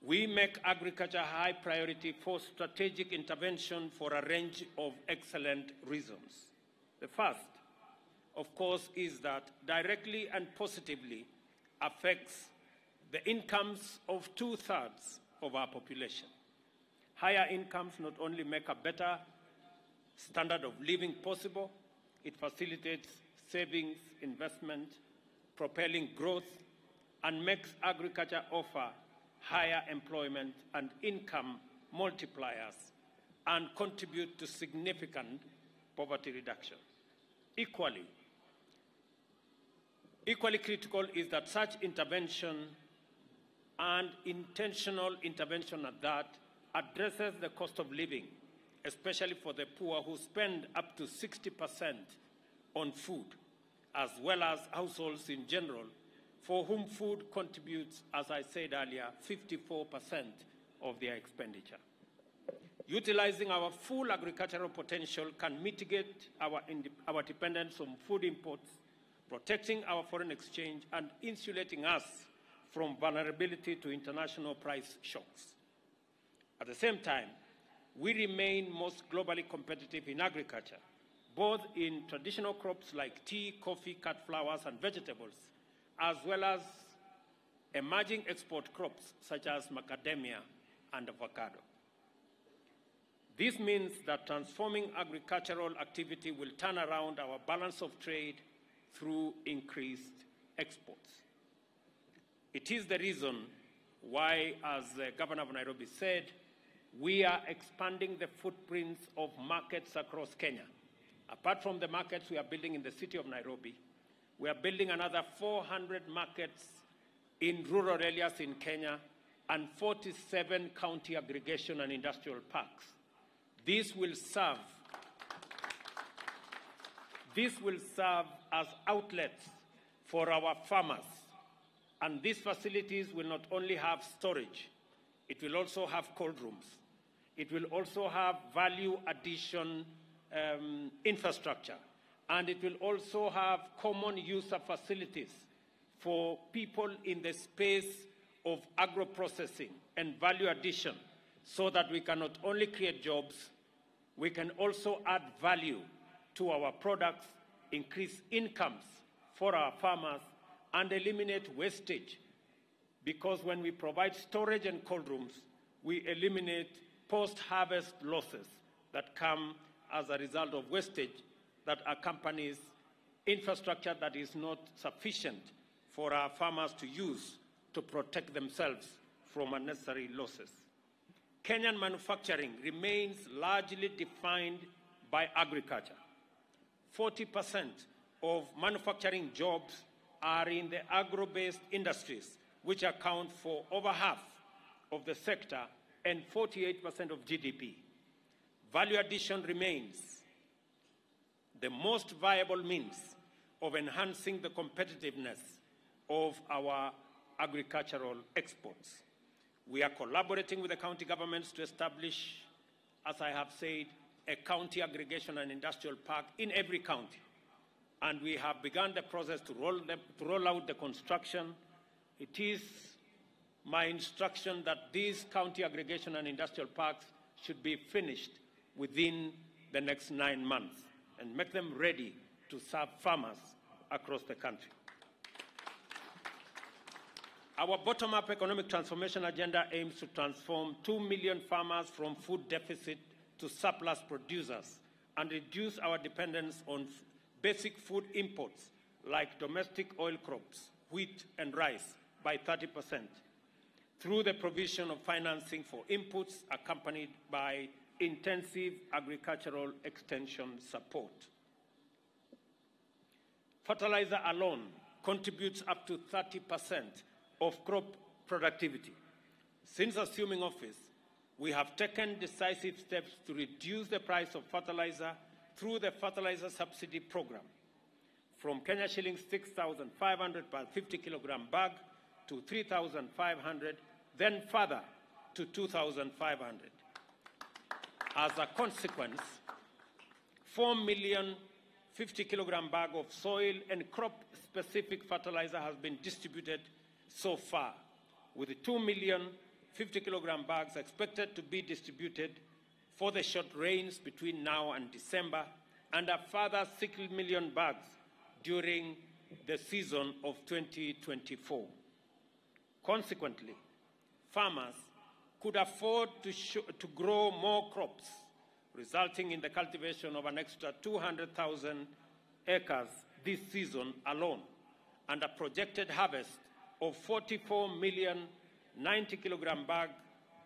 We make agriculture a high priority for strategic intervention for a range of excellent reasons. The first, of course, is that directly and positively affects the incomes of 2/3 of our population. Higher incomes not only make a better standard of living possible, it facilitates savings, investment, propelling growth, and makes agriculture offer higher employment and income multipliers and contribute to significant poverty reduction. Equally critical is that such intervention and intentional intervention at that addresses the cost of living, especially for the poor who spend up to 60% on food, as well as households in general, for whom food contributes, as I said earlier, 54% of their expenditure. Utilizing our full agricultural potential can mitigate our dependence on food imports, protecting our foreign exchange, and insulating us from vulnerability to international price shocks. At the same time, we remain most globally competitive in agriculture, both in traditional crops like tea, coffee, cut flowers, and vegetables, as well as emerging export crops such as macadamia and avocado. This means that transforming agricultural activity will turn around our balance of trade through increased exports. It is the reason why, as the Governor of Nairobi said, we are expanding the footprints of markets across Kenya. Apart from the markets we are building in the city of Nairobi, we are building another 400 markets in rural areas in Kenya and 47 county aggregation and industrial parks. This will serve as outlets for our farmers. And these facilities will not only have storage, it will also have cold rooms. It will also have value addition infrastructure. And it will also have common user facilities for people in the space of agro-processing and value addition, so that we can not only create jobs, we can also add value to our products, increase incomes for our farmers, and eliminate wastage. Because when we provide storage and cold rooms, we eliminate post-harvest losses that come as a result of wastage that accompanies infrastructure that is not sufficient for our farmers to use to protect themselves from unnecessary losses. Kenyan manufacturing remains largely defined by agriculture. 40% of manufacturing jobs are in the agro-based industries, which account for over half of the sector and 48% of GDP. Value addition remains the most viable means of enhancing the competitiveness of our agricultural exports. We are collaborating with the county governments to establish, as I have said, a county aggregation and industrial park in every county. And we have begun the process to roll out the construction. It is my instruction that these county aggregation and industrial parks should be finished within the next 9 months and make them ready to serve farmers across the country. Our bottom-up economic transformation agenda aims to transform 2 million farmers from food deficit to surplus producers and reduce our dependence on basic food imports like domestic oil crops, wheat and rice by 30% through the provision of financing for inputs accompanied by intensive agricultural extension support. Fertilizer alone contributes up to 30% of crop productivity. Since assuming office, we have taken decisive steps to reduce the price of fertilizer through the fertilizer subsidy program from Kenya shillings 6,500 per 50 kilogram bag to 3,500, then further to 2,500. As a consequence, 4 million 50 kilogram bag of soil and crop-specific fertilizer has been distributed so far, with 2 million 50 kilogram bags expected to be distributed for the short rains between now and December, and a further 6 million bags during the season of 2024. Consequently, farmers could afford to grow more crops, resulting in the cultivation of an extra 200,000 acres this season alone, and a projected harvest of 44 million 90 kilogram bag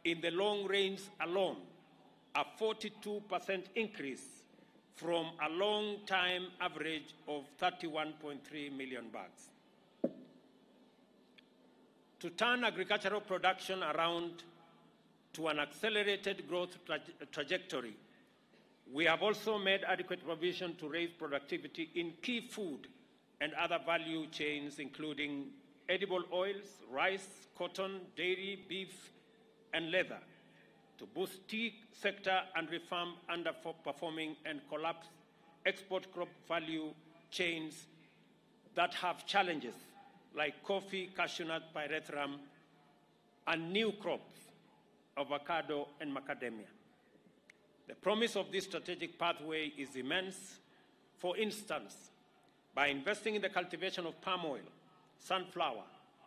in the long range alone, a 42% increase from a long-time average of 31.3 million bags. To turn agricultural production around to an accelerated growth trajectory, we have also made adequate provision to raise productivity in key food and other value chains, including edible oils, rice, cotton, dairy, beef, and leather, to boost tea sector and reform underperforming and collapse export crop value chains that have challenges like coffee, cashew nut, pyrethrum, and new crops, avocado and macadamia. The promise of this strategic pathway is immense. For instance, by investing in the cultivation of palm oil, sunflower,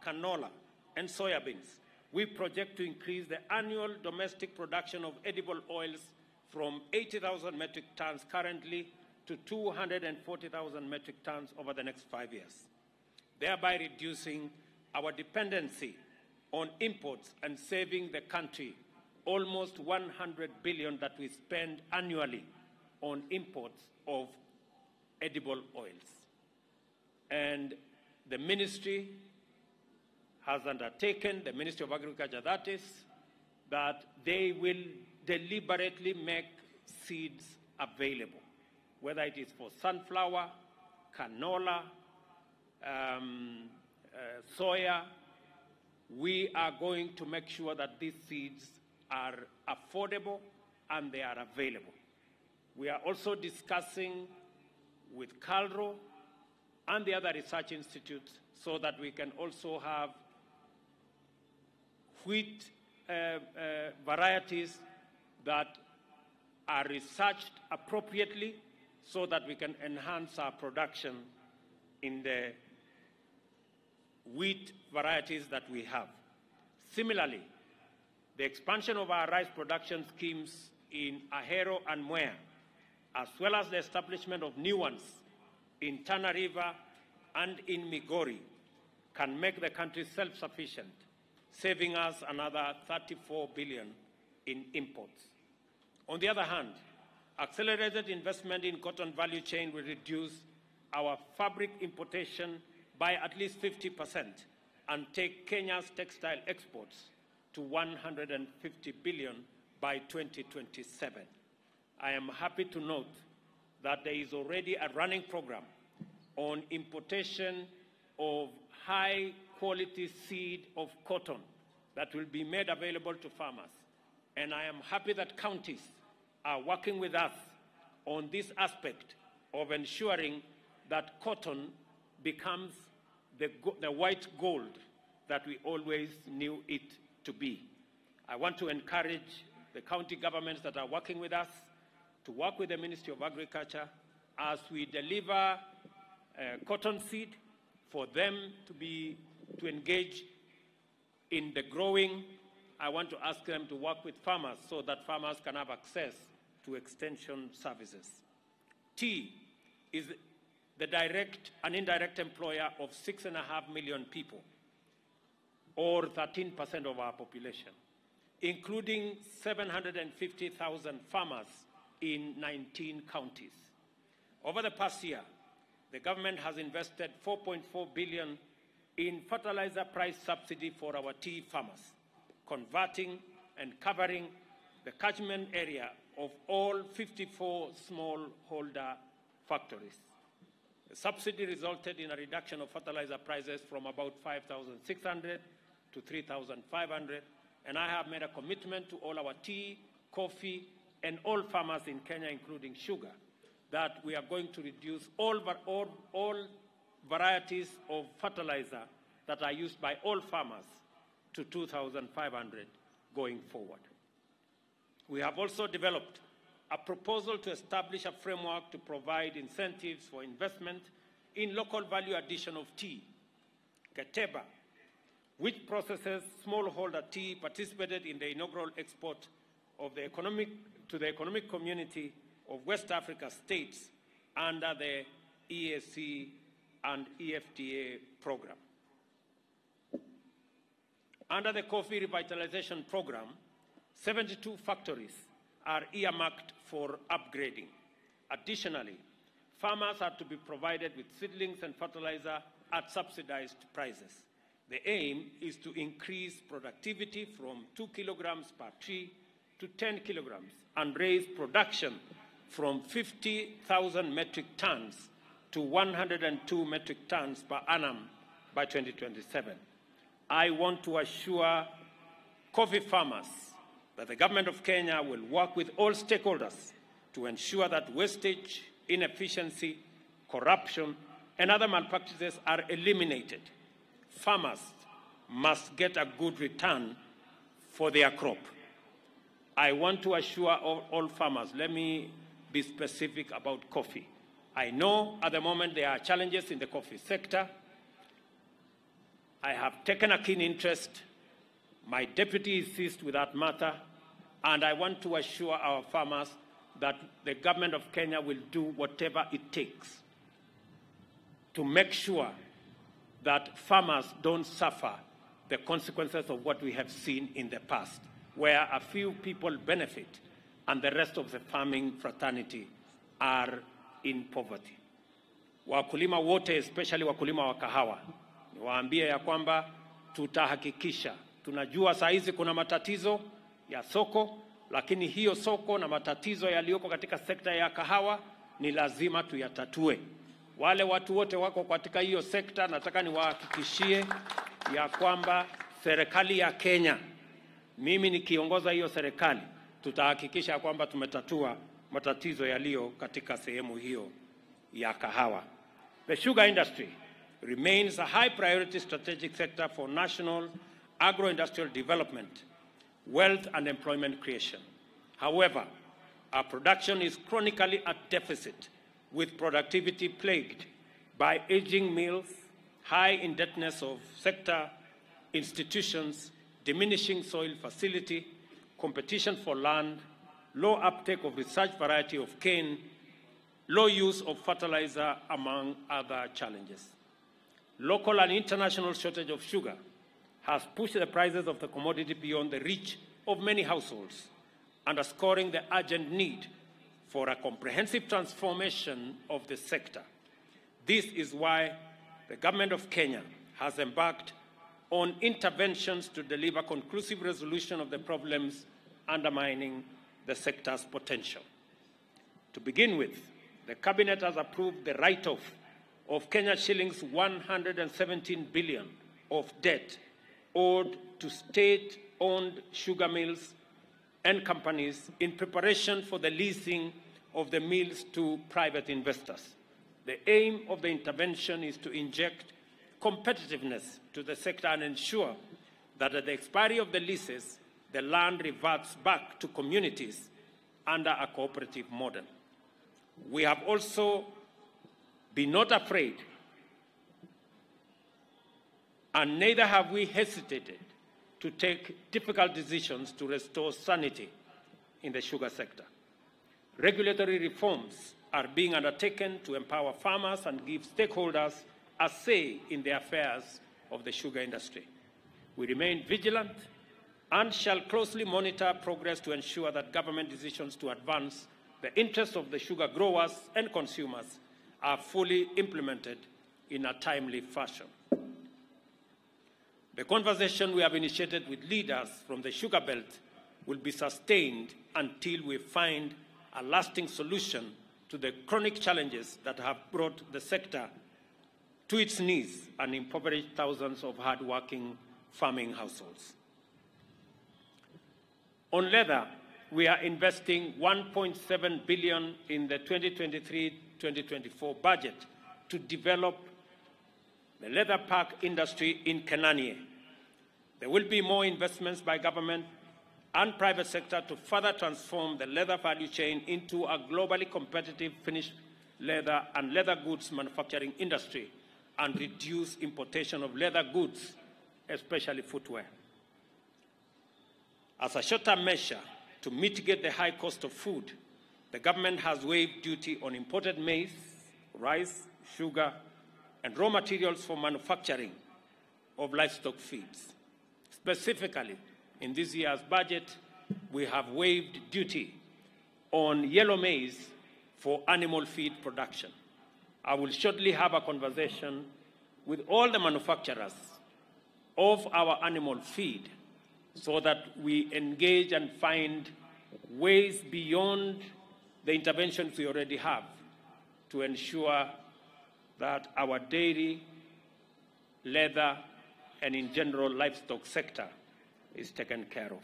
canola, and soybeans, we project to increase the annual domestic production of edible oils from 80,000 metric tons currently to 240,000 metric tons over the next 5 years, thereby reducing our dependency on imports and saving the country almost 100 billion that we spend annually on imports of edible oils. And the ministry has undertaken, the Ministry of Agriculture that is, that they will deliberately make seeds available, whether it is for sunflower, canola, soya. We are going to make sure that these seeds are affordable and they are available. We are also discussing with CALRO and the other research institutes so that we can also have wheat varieties that are researched appropriately so that we can enhance our production in the wheat varieties that we have. Similarly, the expansion of our rice production schemes in Ahero and Mwea, as well as the establishment of new ones in Tana River and in Migori, can make the country self-sufficient, saving us another 34 billion in imports. On the other hand, accelerated investment in cotton value chain will reduce our fabric importation by at least 50% and take Kenya's textile exports to 150 billion by 2027. I am happy to note that there is already a running program on importation of high-quality seed of cotton that will be made available to farmers. And I am happy that counties are working with us on this aspect of ensuring that cotton becomes the white gold that we always knew it to be. I want to encourage the county governments that are working with us to work with the Ministry of Agriculture as we deliver cotton seed for them to engage in the growing. I want to ask them to work with farmers so that farmers can have access to extension services. Tea is the direct and indirect employer of 6.5 million people, or 13% of our population, including 750,000 farmers in 19 counties. Over the past year, the government has invested 4.4 billion in fertilizer price subsidy for our tea farmers, converting and covering the catchment area of all 54 smallholder factories. The subsidy resulted in a reduction of fertilizer prices from about 5,600 to 3,500, and I have made a commitment to all our tea, coffee, and all farmers in Kenya, including sugar, that we are going to reduce all varieties of fertilizer that are used by all farmers to 2,500 going forward. We have also developed a proposal to establish a framework to provide incentives for investment in local value addition of tea. Keteba, which processes smallholder tea, participated in the inaugural export of the economic community of West Africa states under the EAC and EFTA program. Under the coffee revitalization program, 72 factories are earmarked for upgrading. Additionally, farmers are to be provided with seedlings and fertilizer at subsidized prices. The aim is to increase productivity from 2 kilograms per tree to 10 kilograms and raise production from 50,000 metric tons to 102 metric tons per annum by 2027. I want to assure coffee farmers that the government of Kenya will work with all stakeholders to ensure that wastage, inefficiency, corruption, and other malpractices are eliminated. Farmers must get a good return for their crop. I want to assure all farmers, let me be specific about coffee. I know at the moment there are challenges in the coffee sector. I have taken a keen interest. My deputy is seized with that matter, and I want to assure our farmers that the government of Kenya will do whatever it takes to make sure that farmers don't suffer the consequences of what we have seen in the past, where a few people benefit and the rest of the farming fraternity are in poverty. Wakulima wote, especially wakulima wa kahawa, niwaambie ya kwamba tutahakikisha. Tunajua saa hizi kuna matatizo ya soko, lakini hiyo soko na matatizo yaliyoko katika sekta ya kahawa ni lazima tuyatatue. Wale watu wote wako katika hiyo sekta, nataka niwahakikishie ya kwamba serikali ya Kenya, mimi nikiongoza hiyo serikali, tutahakikisha kwamba tumetatua matatizo yaliyo katika sehemu hiyo ya kahawa. The sugar industry remains a high priority strategic sector for national agro-industrial development, wealth and employment creation. However, our production is chronically at deficit, with productivity plagued by aging mills, high indebtedness of sector institutions, diminishing soil facility, competition for land, low uptake of research variety of cane, low use of fertilizer, among other challenges. Local and international shortage of sugar has pushed the prices of the commodity beyond the reach of many households, underscoring the urgent need for a comprehensive transformation of the sector. This is why the government of Kenya has embarked on interventions to deliver conclusive resolution of the problems undermining the sector's potential. To begin with, the Cabinet has approved the write-off of Kenya shillings 117 billion of debt owed to state-owned sugar mills and companies in preparation for the leasing of the mills to private investors. The aim of the intervention is to inject competitiveness to the sector and ensure that at the expiry of the leases, the land reverts back to communities under a cooperative model. We have also been not afraid, and neither have we hesitated to take difficult decisions to restore sanity in the sugar sector. Regulatory reforms are being undertaken to empower farmers and give stakeholders a say in the affairs of the sugar industry. We remain vigilant and shall closely monitor progress to ensure that government decisions to advance the interests of the sugar growers and consumers are fully implemented in a timely fashion. The conversation we have initiated with leaders from the sugar belt will be sustained until we find a lasting solution to the chronic challenges that have brought the sector to its knees and impoverished thousands of hard-working farming households. On leather, we are investing 1.7 billion in the 2023-2024 budget to develop the leather pack industry in Kenania. There will be more investments by government and private sector to further transform the leather value chain into a globally competitive finished leather and leather goods manufacturing industry and reduce importation of leather goods, especially footwear. As a short-term measure to mitigate the high cost of food, the government has waived duty on imported maize, rice, sugar, and raw materials for manufacturing of livestock feeds. Specifically, in this year's budget, we have waived duty on yellow maize for animal feed production. I will shortly have a conversation with all the manufacturers of our animal feed so that we engage and find ways beyond the interventions we already have to ensure that our dairy, leather, and in general livestock sector is taken care of.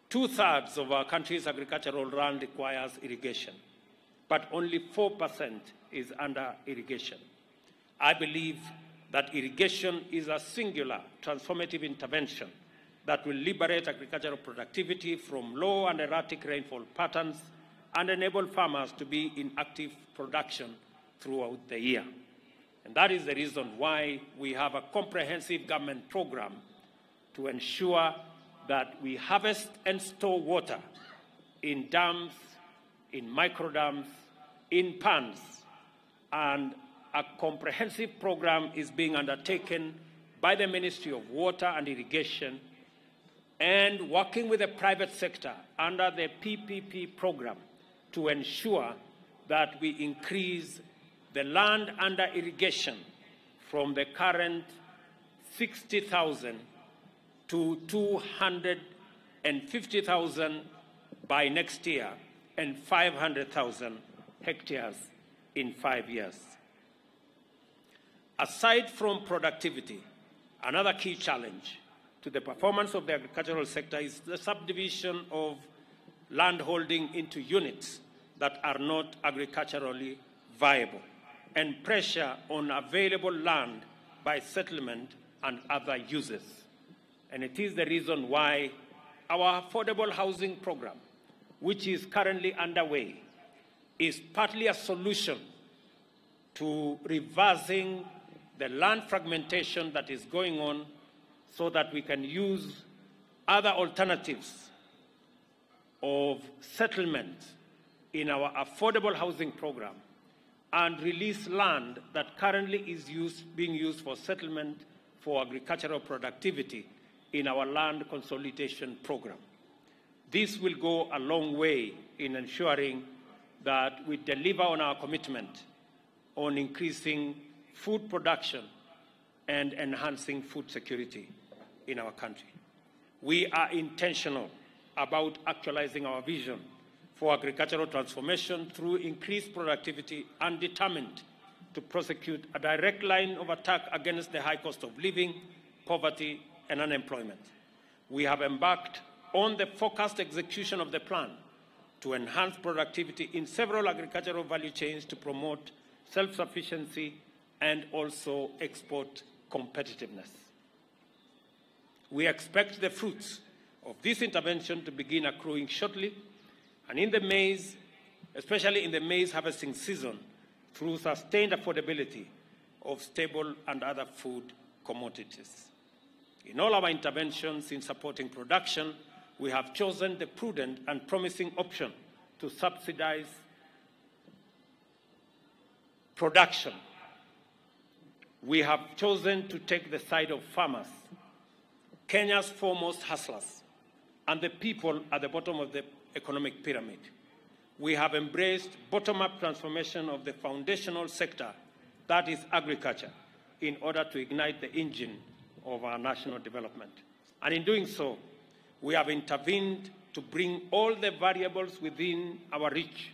2/3 of our country's agricultural land requires irrigation, but only 4% is under irrigation. I believe that irrigation is a singular transformative intervention that will liberate agricultural productivity from low and erratic rainfall patterns and enable farmers to be in active production throughout the year. And that is the reason why we have a comprehensive government program to ensure that we harvest and store water in dams, in microdams, in ponds, and a comprehensive program is being undertaken by the Ministry of Water and Irrigation and working with the private sector under the PPP program to ensure that we increase the land under irrigation from the current 60,000 to 250,000 by next year and 500,000 hectares in 5 years. Aside from productivity, another key challenge to the performance of the agricultural sector is the subdivision of land holding into units that are not agriculturally viable and pressure on available land by settlement and other uses. And it is the reason why our affordable housing program, which is currently underway, is partly a solution to reversing the land fragmentation that is going on so that we can use other alternatives of settlement in our affordable housing program and release land that currently is being used for settlement for agricultural productivity in our land consolidation program. This will go a long way in ensuring that we deliver on our commitment on increasing food production and enhancing food security in our country. We are intentional about actualizing our vision for agricultural transformation through increased productivity and determined to prosecute a direct line of attack against the high cost of living, poverty, and unemployment. We have embarked on the focused execution of the plan to enhance productivity in several agricultural value chains to promote self-sufficiency and also export competitiveness. We expect the fruits of this intervention to begin accruing shortly, and in the maize, especially in the maize harvesting season, through sustained affordability of stable and other food commodities. In all our interventions in supporting production, we have chosen the prudent and promising option to subsidize production. We have chosen to take the side of farmers, Kenya's foremost hustlers, and the people at the bottom of the economic pyramid. We have embraced bottom-up transformation of the foundational sector, that is agriculture, in order to ignite the engine of our national development. And in doing so, we have intervened to bring all the variables within our reach,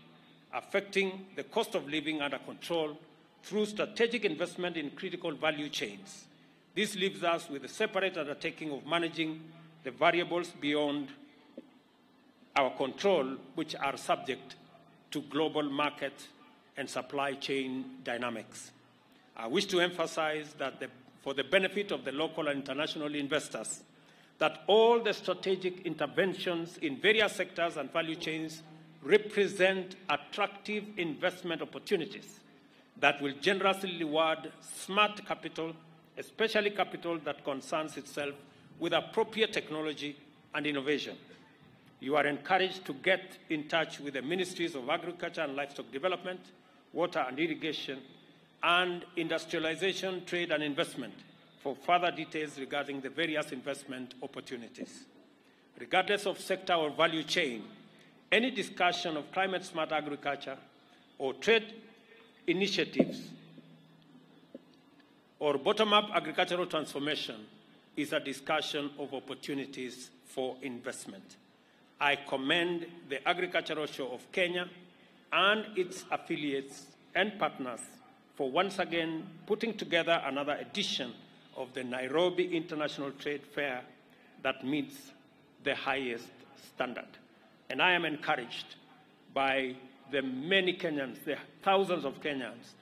affecting the cost of living under control through strategic investment in critical value chains. This leaves us with a separate undertaking of managing the variables beyond our control, which are subject to global market and supply chain dynamics. I wish to emphasize that for the benefit of the local and international investors, that all the strategic interventions in various sectors and value chains represent attractive investment opportunities that will generously reward smart capital, especially capital that concerns itself with appropriate technology and innovation. You are encouraged to get in touch with the Ministries of Agriculture and Livestock Development, Water and Irrigation, and Industrialization, Trade and Investment for further details regarding the various investment opportunities. Regardless of sector or value chain, any discussion of climate-smart agriculture or trade initiatives or bottom-up agricultural transformation is a discussion of opportunities for investment. I commend the Agricultural Show of Kenya and its affiliates and partners for once again putting together another edition of the Nairobi International Trade Fair that meets the highest standard. And I am encouraged by the many Kenyans, the thousands of Kenyans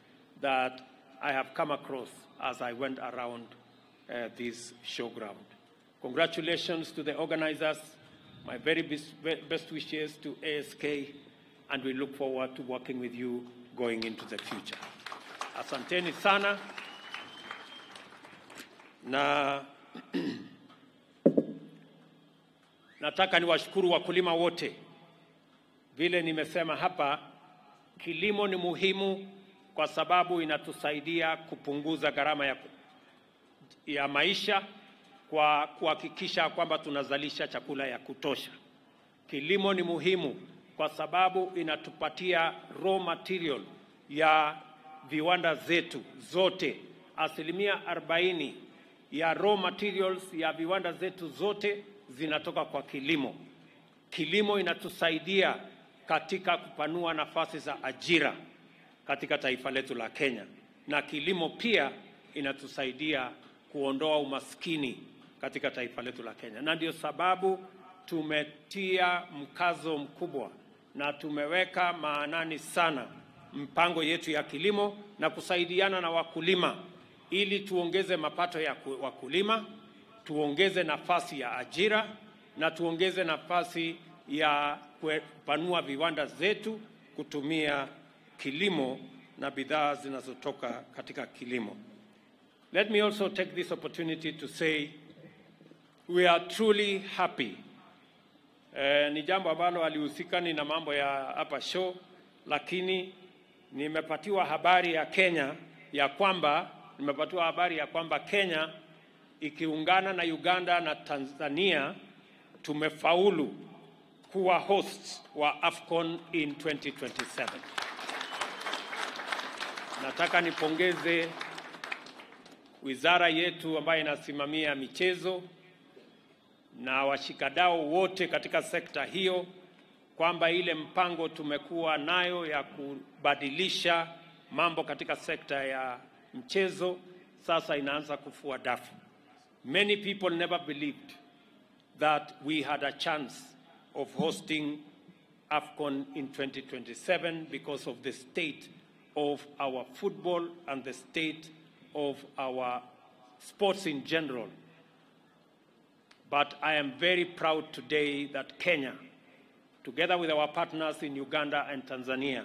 that I have come across as I went around this showground. Congratulations to the organizers, my very best wishes to ASK, and we look forward to working with you going into the future. Asanteni sana. Na nataka niwashukuru wakulima wote. Vile nimesema hapa, kilimo ni muhimu kwa sababu inatusaidia kupunguza gharama ya maisha kwa kuhakikisha kwamba tunazalisha chakula ya kutosha. Kilimo ni muhimu kwa sababu inatupatia raw material ya viwanda zetu zote. 40% ya raw materials ya viwanda zetu zote zinatoka kwa kilimo. Kilimo inatusaidia katika kupanua nafasi za ajira katika taifa letu la Kenya. Na kilimo pia inatusaidia kuondoa umaskini katika taifa letu la Kenya. Na ndio sababu tumetia mkazo mkubwa na tumeweka maanani sana mpango yetu ya kilimo na kusaidiana na wakulima ili tuongeze mapato ya wakulima, tuongeze nafasi ya ajira na tuongeze nafasi ya kupanua viwanda zetu kutumia kilimo na bidhaa zinazotoka katika kilimo. Let me also take this opportunity to say we are truly happy. Ni jambo ambalo alihusika ni na mambo ya hapa show, lakini nimepatiwa habari ya kwamba Kenya ikiungana na Uganda na Tanzania tumefaulu kuwa host wa AFCON in 2027. Nataka nipongeze wizara yetu ambayo inasimamia michezo na washikadau wote katika sekta hiyo, kwamba ile mpango tumekuwa nayo ya kubadilisha mambo katika sekta ya mchezo sasa inaanza kufua dafu. Many people never believed that we had a chance of hosting AFCON in 2027 because of the state of our football and the state of our sports in general. But I am very proud today that Kenya, together with our partners in Uganda and Tanzania,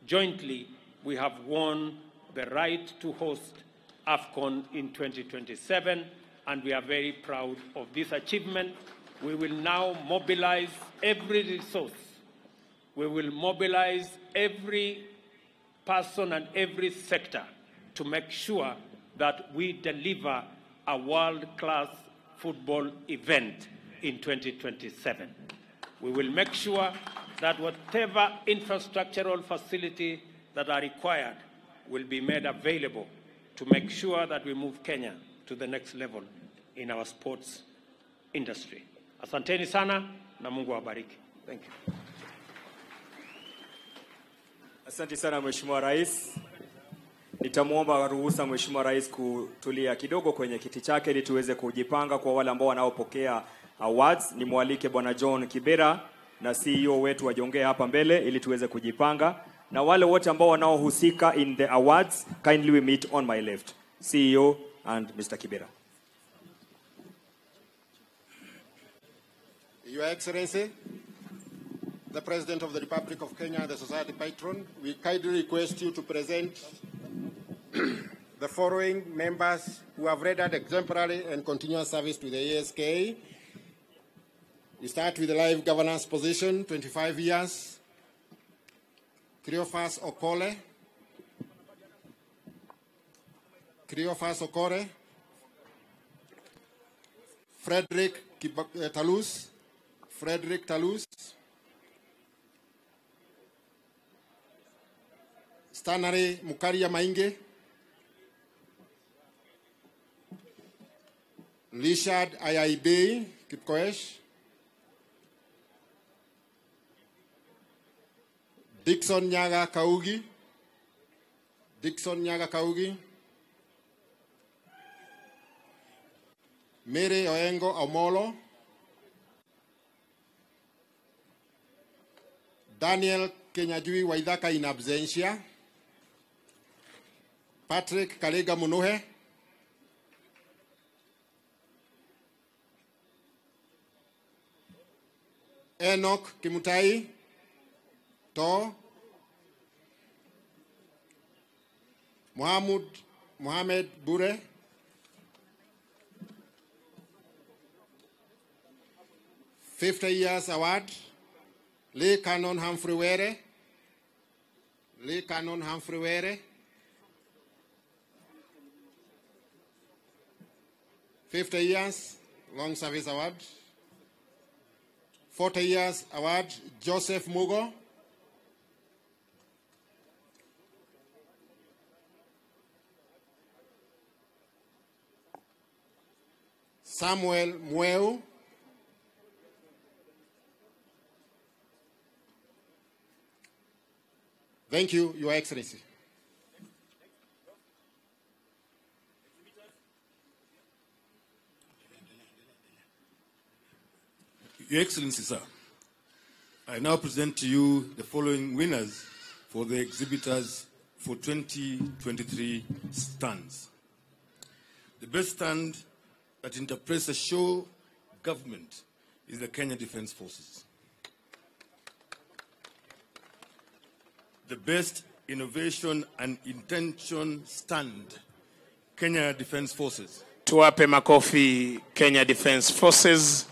jointly we have won the right to host AFCON in 2027, and we are very proud of this achievement. We will now mobilize every resource. We will mobilize every person and every sector to make sure that we deliver a world-class football event in 2027. We will make sure that whatever infrastructural facility that are required will be made available to make sure that we move Kenya to the next level in our sports industry. Asanteni sana na Mungu awabariki. Thank you. Asante sana Mheshimiwa Rais. Nitamuomba ruhusa Mheshimiwa Rais kutulia kidogo kwenye kiti chake ili tuweze kujipanga kwa wale ambao wanaopokea awards. Nimwalike Bwana John Kibera na CEO wetu wajongee hapa mbele ili tuweze kujipanga. Na wale wote ambao wanaohusika in the awards, kindly we meet on my left. CEO and Mr. Kibera. Your Excellency, the President of the Republic of Kenya, the Society Patron, we kindly request you to present the following members who have rendered exemplary and continuous service to the ASK. We start with the live governance position, 25 years. Cleophas Okole. Frederick Talus. Stanare Mukaria Mainge. Richard Ayaibei Kipkoesh. Dixon Nyaga Kaugi. Mere Oengo Omolo. Daniel Kenyajui Waidaka in absentia. Patrick Kalega Munuhe. Enoch Kimutai. Mohamed Bure. $50 years award. Lee Canon Humphrey Were. 50 years, long service award. 40 years award, Joseph Mugo. Samuel Mweu. Thank you, Your Excellency. Your Excellency, sir, I now present to you the following winners for the exhibitors for 2023 stands. The best stand that interprets a show government is the Kenya Defense Forces. The best innovation and intention stand, Kenya Defense Forces. Tuwape makofi Kenya Defense Forces.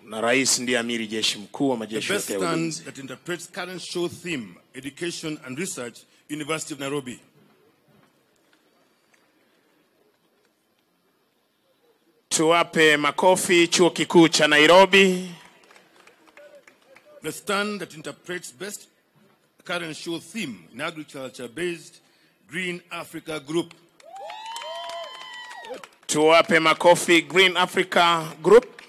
Na rais ndiye amiri jeshi mkuu wa majeshi yote ya ulinzi. The best stand that interprets current show theme, education and research, University of Nairobi. Tuwape makofi chuo kikuu cha Nairobi. The stand that interprets best current show theme in agriculture-based Green Africa Group. Tuwape makofi Green Africa Group.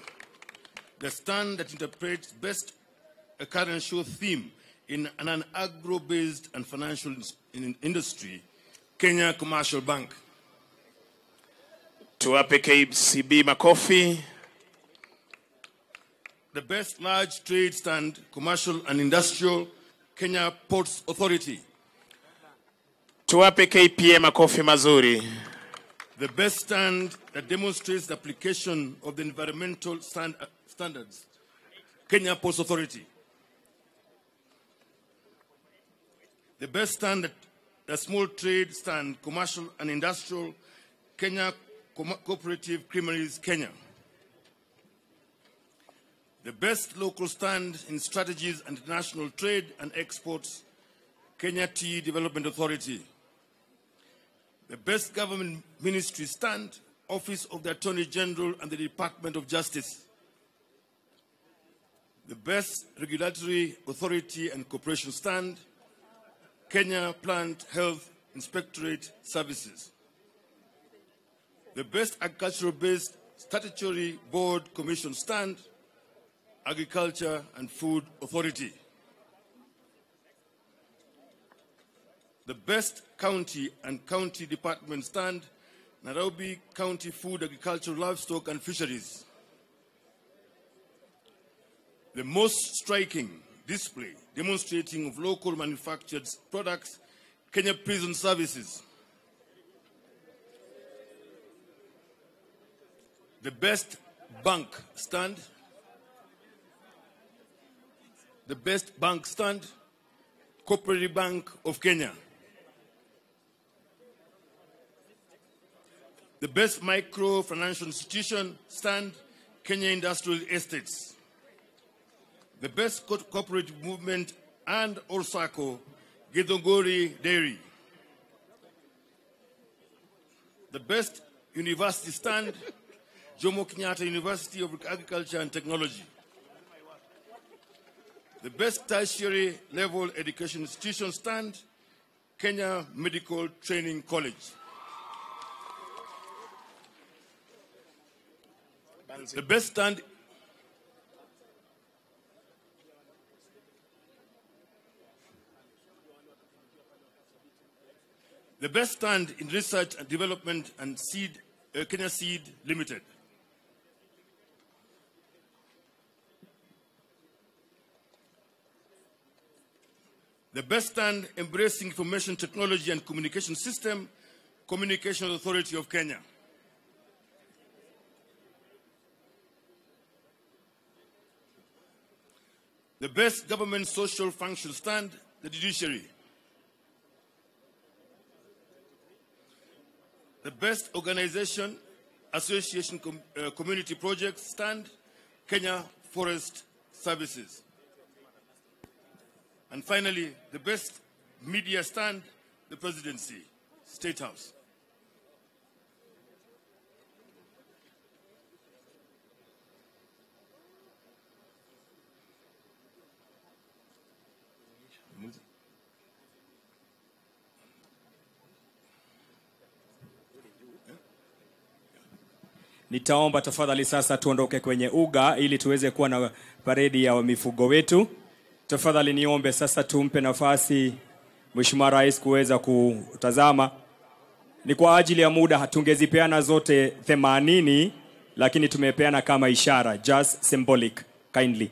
The stand that interprets best current show theme in an agro-based and financial industry, Kenya Commercial Bank. Tuwape KCB makofi. The best large trade stand, commercial and industrial, Kenya Ports Authority. Tuwape KPA makofi mazuri. The best stand that demonstrates the application of the environmental standards, Kenya Ports Authority. The best stand, the small trade stand, commercial and industrial, Kenya Cooperative Creameries, Kenya. The best local stand in strategies and international trade and exports, Kenya Tea Development Authority. The best government ministry stand, Office of the Attorney General and the Department of Justice. The best regulatory authority and cooperation stand, Kenya Plant Health Inspectorate Services. The best agricultural-based statutory board commission stand, Agriculture and Food Authority. The best county and county department stand, Nairobi County Food, Agriculture, Livestock and Fisheries. The most striking display demonstrating of local manufactured products, Kenya Prison Services. The best bank stand, the best bank stand, Cooperative Bank of Kenya. The best micro-financial institution stand, Kenya Industrial Estates. The best cooperative movement and Orsako, Githunguri Dairy. The best university stand, Jomo Kenyatta University of Agriculture and Technology. The best tertiary level education institution stand, Kenya Medical Training College. The best stand in research and development and seed, Kenya Seed Limited. The best stand embracing information technology and communication system, Communication Authority of Kenya. The best government social function stand, the judiciary. The best organization, association, community projects stand, Kenya Forest Services. And finally, the best media stand, the presidency, State House. Nitaomba tafadhali sasa tuondoke kwenye uga ili tuweze kuwa na paredi ya mifugo wetu. Tafadhali niombe sasa tumpe nafasi Mheshimiwa Rais kuweza kutazama. Ni kwa ajili ya muda hatungezipeana zote 80 lakini tumepeana kama ishara, just symbolic, kindly.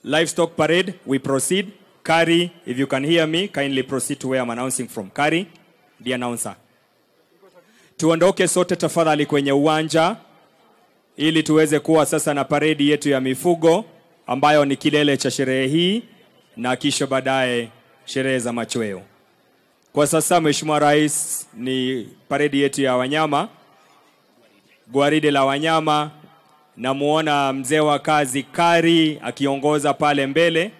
Livestock parade, we proceed. Kari, if you can hear me, kindly proceed to where I'm announcing from. Kari, the announcer. Tuondoke sote tafadhali kwenye uwanja ili tuweze kuwa sasa na paredi yetu ya mifugo ambayo ni kilele cha sherehe hii na kisha baadaye sherehe za machweo. Kwa sasa Mheshimiwa Rais, ni paredi yetu ya wanyama, gwaride la wanyama. Namuona mzee wa kazi Kari akiongoza pale mbele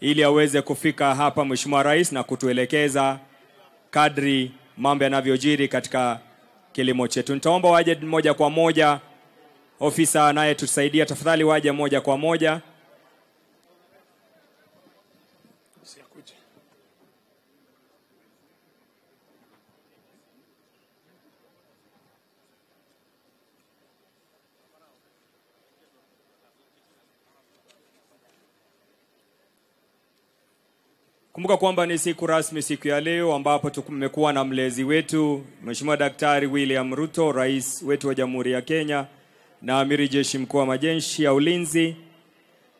ili aweze kufika hapa Mheshimiwa Rais na kutuelekeza kadri mambo yanavyojiri katika kilimo chetu. Nitaomba waje moja kwa moja, ofisa anayetusaidia tafadhali waje moja kwa moja. Kumbuka kwamba ni siku rasmi siku ya leo ambapo tumekuwa na mlezi wetu Mheshimiwa Daktari William Ruto, rais wetu wa Jamhuri ya Kenya na amiri jeshi mkuu wa majeshi ya ulinzi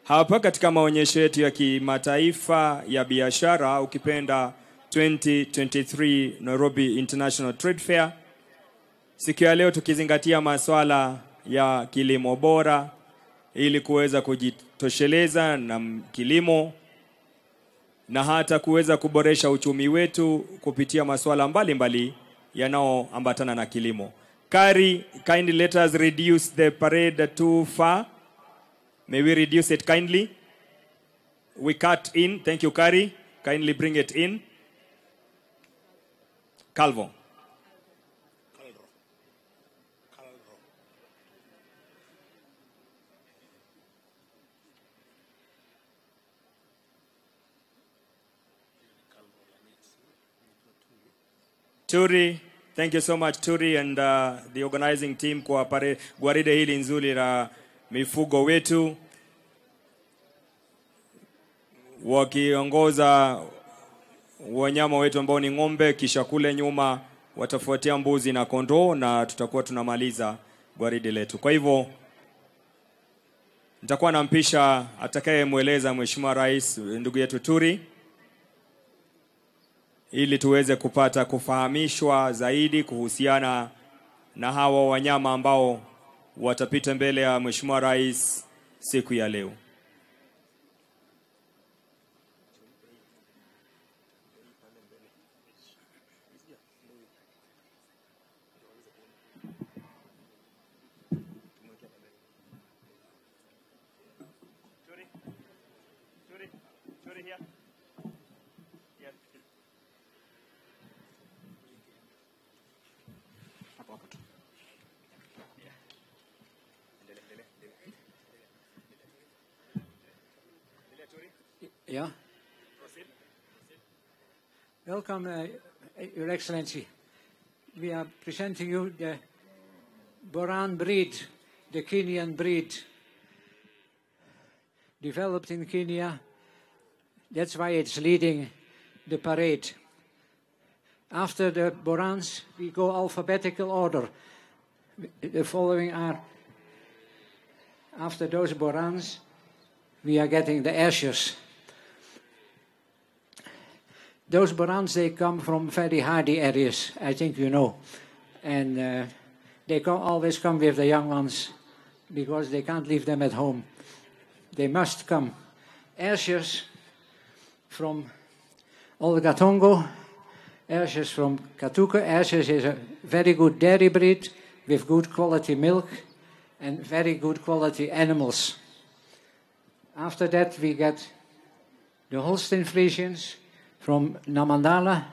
hapa katika maonyesho yetu ya kimataifa ya biashara, ukipenda 2023 Nairobi International Trade Fair. Siku ya leo tukizingatia masuala ya kilimo bora ili kuweza kujitosheleza na kilimo na hata kuweza kuboresha uchumi wetu kupitia masuala mbalimbali yanayoambatana na kilimo. Kari, kindly let us reduce the parade too far. May we reduce it kindly? We cut in. Thank you, Kari. Kindly bring it in. Calvo. Turi, thank you so much Turi and the organizing team kwa gwaride hili nzuri la mifugo wetu, wakiongoza wanyama wetu ambao ni ng'ombe, kisha kule nyuma watafuatia mbuzi na kondoo, na tutakuwa tunamaliza gwaride letu. Kwa hivyo nitakuwa nampisha atakayemweleza Mheshimiwa Rais ndugu yetu Turi ili tuweze kupata kufahamishwa zaidi kuhusiana na hawa wanyama ambao watapita mbele ya Mheshimiwa Rais siku ya leo. Yeah. Welcome, Your Excellency. We are presenting you the Boran breed, the Kenyan breed, developed in Kenya. That's why it's leading the parade. After the Borans, we go alphabetical order. The following are, after those Borans, we are getting the Ashers. Those Borans, they come from very hardy areas, I think you know. And they always come with the young ones because they can't leave them at home. They must come. Ashers from Olgatongo, Ashers from Katuka. Ashers is a very good dairy breed with good quality milk and very good quality animals. After that, we get the Holstein Friesians from Namandala.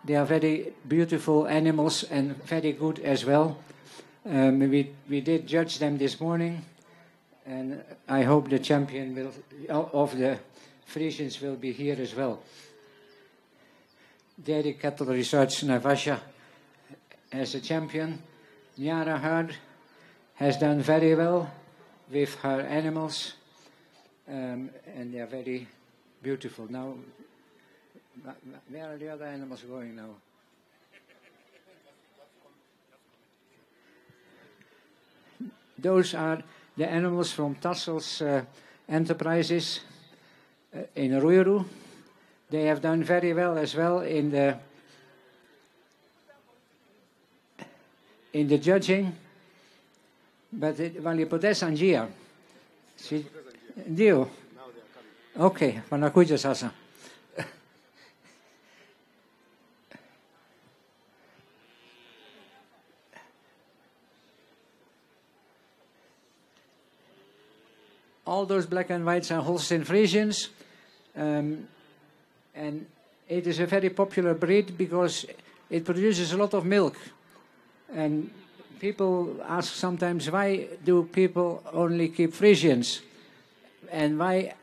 They are very beautiful animals and very good as well. We did judge them this morning, and I hope the champion of the Friesians will be here as well. Dairy Cattle Research Navasha as a champion. Nyara Herd has done very well with her animals, and they are very beautiful. Now, where are the other animals going now? Those are the animals from Tassel's enterprises in Ruiru. They have done very well as well in the But voglio poter angia. Sì. Dio. Ok, vanno qui già sasa. All those black and whites are Holstein Friesians, and it is a very popular breed because it produces a lot of milk. And people ask sometimes, why do people only keep Friesians? And why?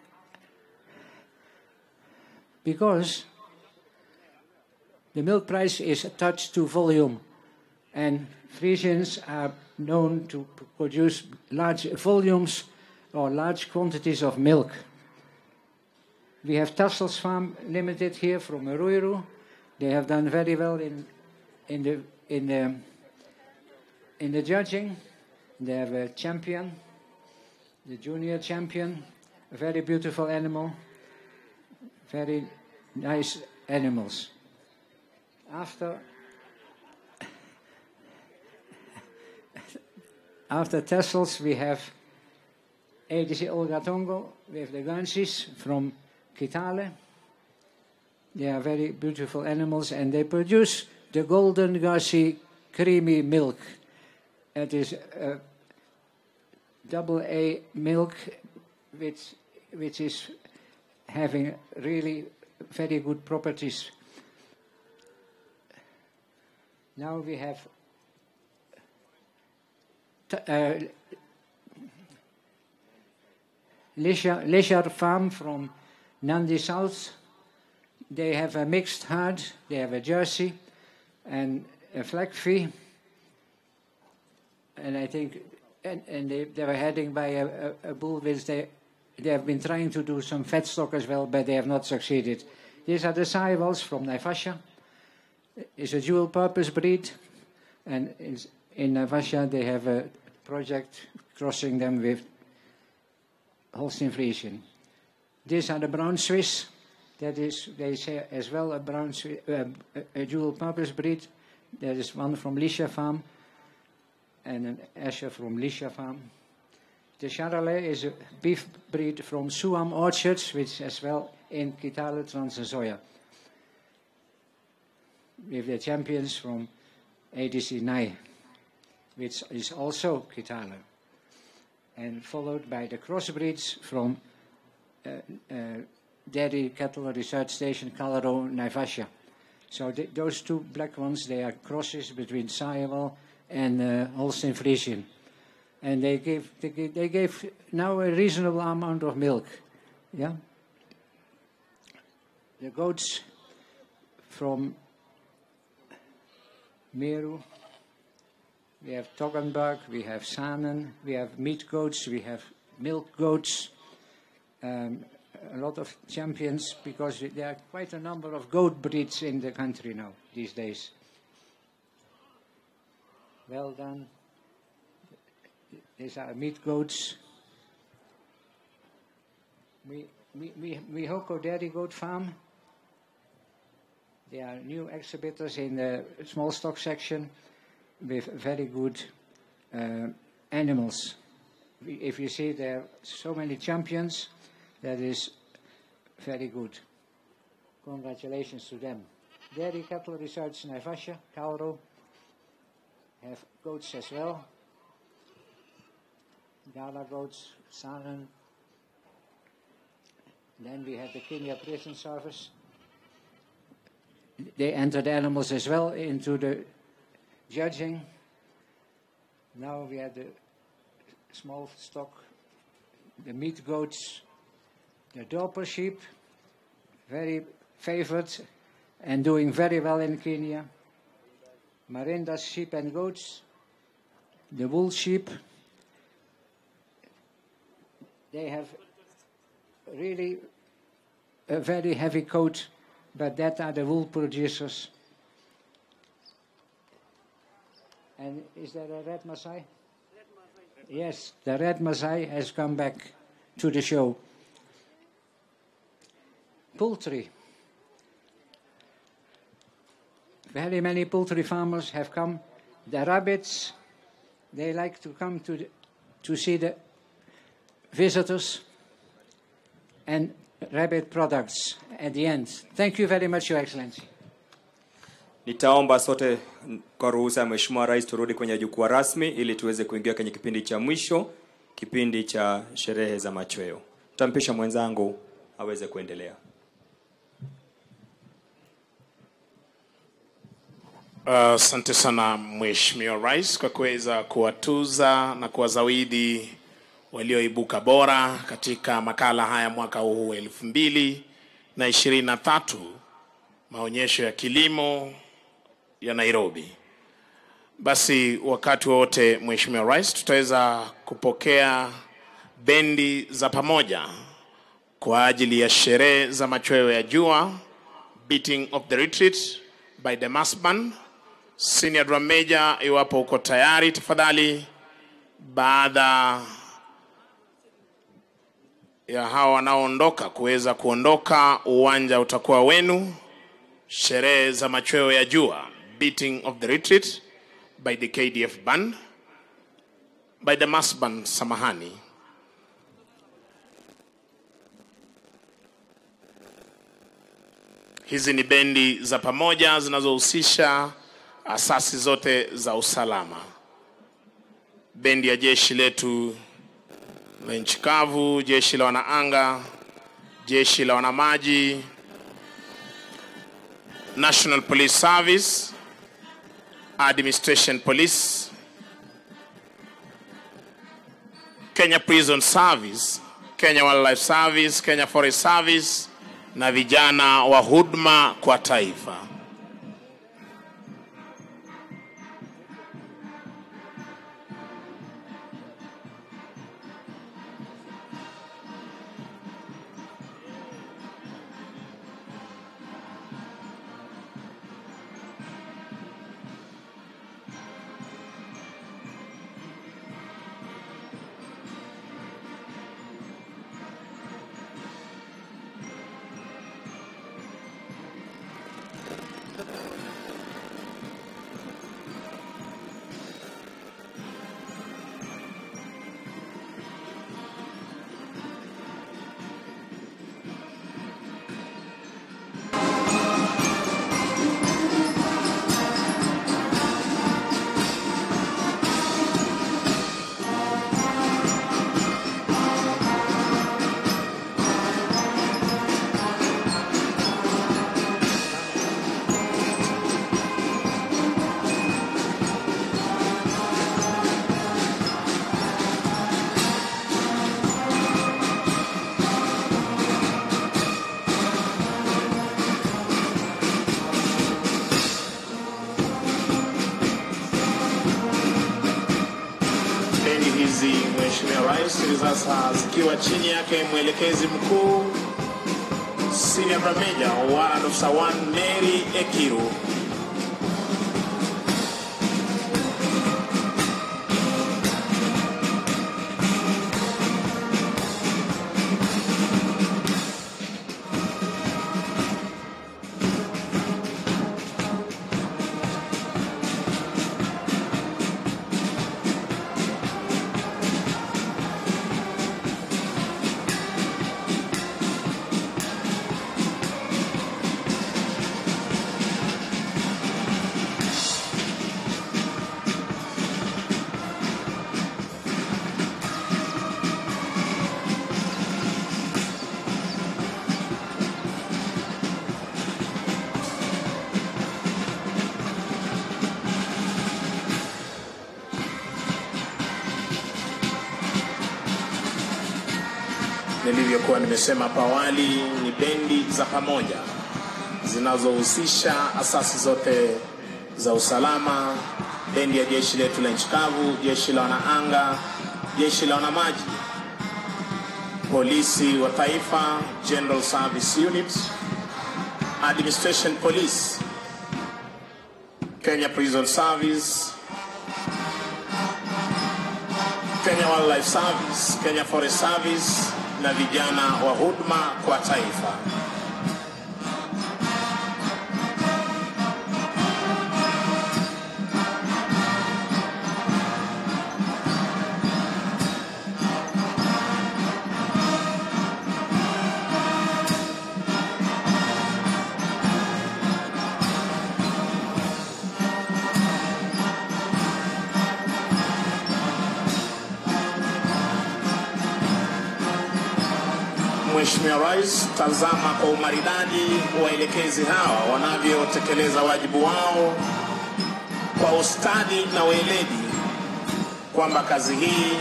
Because the milk price is attached to volume, and Friesians are known to produce large volumes or large quantities of milk. We have Tassels Farm Limited here from Ruiru. They have done very well in the judging. They have a champion, the junior champion, a very beautiful animal, very nice animals. After Tassels, we have ADC Olgatongo. We have the Guernseys from Kitale. They are very beautiful animals, and they produce the golden Guernsey creamy milk. It is AA milk, which is having really very good properties. Now we have Leisure Farm from Nandi South. They have a mixed herd, they have a Jersey and a flag fee. And I think, and they were heading by a bull which they have been trying to do some fat stock as well, but they have not succeeded. These are the Sahiwals from Naivasha. It's a dual purpose breed, and in Naivasha they have a project crossing them with Holstein Friesian. These are the brown Swiss. That is, they say as well, a brown Swiss, a dual purpose breed. There is one from Lisha Farm and an Asher from Lisha Farm. The Charolais is a beef breed from Suam Orchards, which as well in Kitale, Transnzoia. We have the champions from ADC Nai, which is also Kitale, and followed by the crossbreeds from Dairy Cattle Research Station, Kalaro, Naivasha. So those two black ones, they are crosses between Sahiwal and Holstein Friesian. And they gave now a reasonable amount of milk. Yeah. The goats from Meru, we have Toggenburg, we have Sanen, we have meat goats, we have milk goats, a lot of champions, because there are quite a number of goat breeds in the country now, these days. Well done. These are meat goats. Mihoko Dairy Goat Farm. They are new exhibitors in the small stock section with very good animals. If you see there are so many champions, that is very good. Congratulations to them. Dairy Cattle Research Naivasha, Kauro, have goats as well. Gala goats, Sanen. Then we have the Kenya Prison Service. They entered animals as well into the judging. Now we have the small stock, the meat goats, the Dorper sheep, very favored and doing very well in Kenya. Marinda's sheep and goats, the wool sheep. They have really a very heavy coat, but that are the wool producers. And is there a red Maasai? Yes, the red Maasai has come back to the show. Poultry. Very many poultry farmers have come. The rabbits, They like to come to see the visitors and rabbit products at the end. Thank you very much, Your Excellency. Nitaomba sote kwa ruhusa ya Mheshimiwa Rais turudi kwenye jukwaa rasmi ili tuweze kuingia kwenye kipindi cha mwisho, kipindi cha sherehe za machweo. Tutampisha mwenzangu aweze kuendelea. Asante sana Mheshimiwa Rais kwa kuweza kuwatuza na kuwazawidi walioibuka bora katika makala haya mwaka huu 2023, maonyesho ya kilimo ya Nairobi. Basi wakati wote Mheshimiwa Rais tutaweza kupokea bendi za pamoja kwa ajili ya sherehe za machweo ya jua, beating of the retreat by the mass band. Senior drum major, iwapo uko tayari tafadhali. Baada ya hawa wanaoondoka kuweza kuondoka, uwanja utakuwa wenu. Sherehe za machweo ya jua, beating of the retreat by the KDF band, by the mass band, samahani. Hizi ni bendi za pamoja zinazohusisha asasi zote za usalama. Bendi ya jeshi letu la nchi kavu, jeshi la wanaanga, jeshi la wanamaji, National Police Service, Administration Police, Kenya Prison Service, Kenya Wildlife Service, Kenya Forest Service na vijana wa huduma kwa taifa. Mheshimiwa Rais sasa zikiwa chini yake mwelekezi mkuu Senior Major Warrant Officer 1 Mary Ekiru. Nilivyokuwa nimesema hapo awali, ni bendi za pamoja zinazohusisha asasi zote za usalama, bendi ya jeshi letu la nchi kavu, jeshi la wanaanga, jeshi la wanamaji, polisi wa taifa, General Service Unit, Administration Police, Kenya Prison Service, Kenya Wildlife Service, Kenya Forest Service na vijana wa huduma kwa taifa. Mheshimiwa Rais, tazama kwa umaridadi waelekezi hawa wanavyotekeleza wajibu wao kwa ustadi na weledi, kwamba kazi hii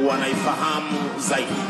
wanaifahamu zaidi.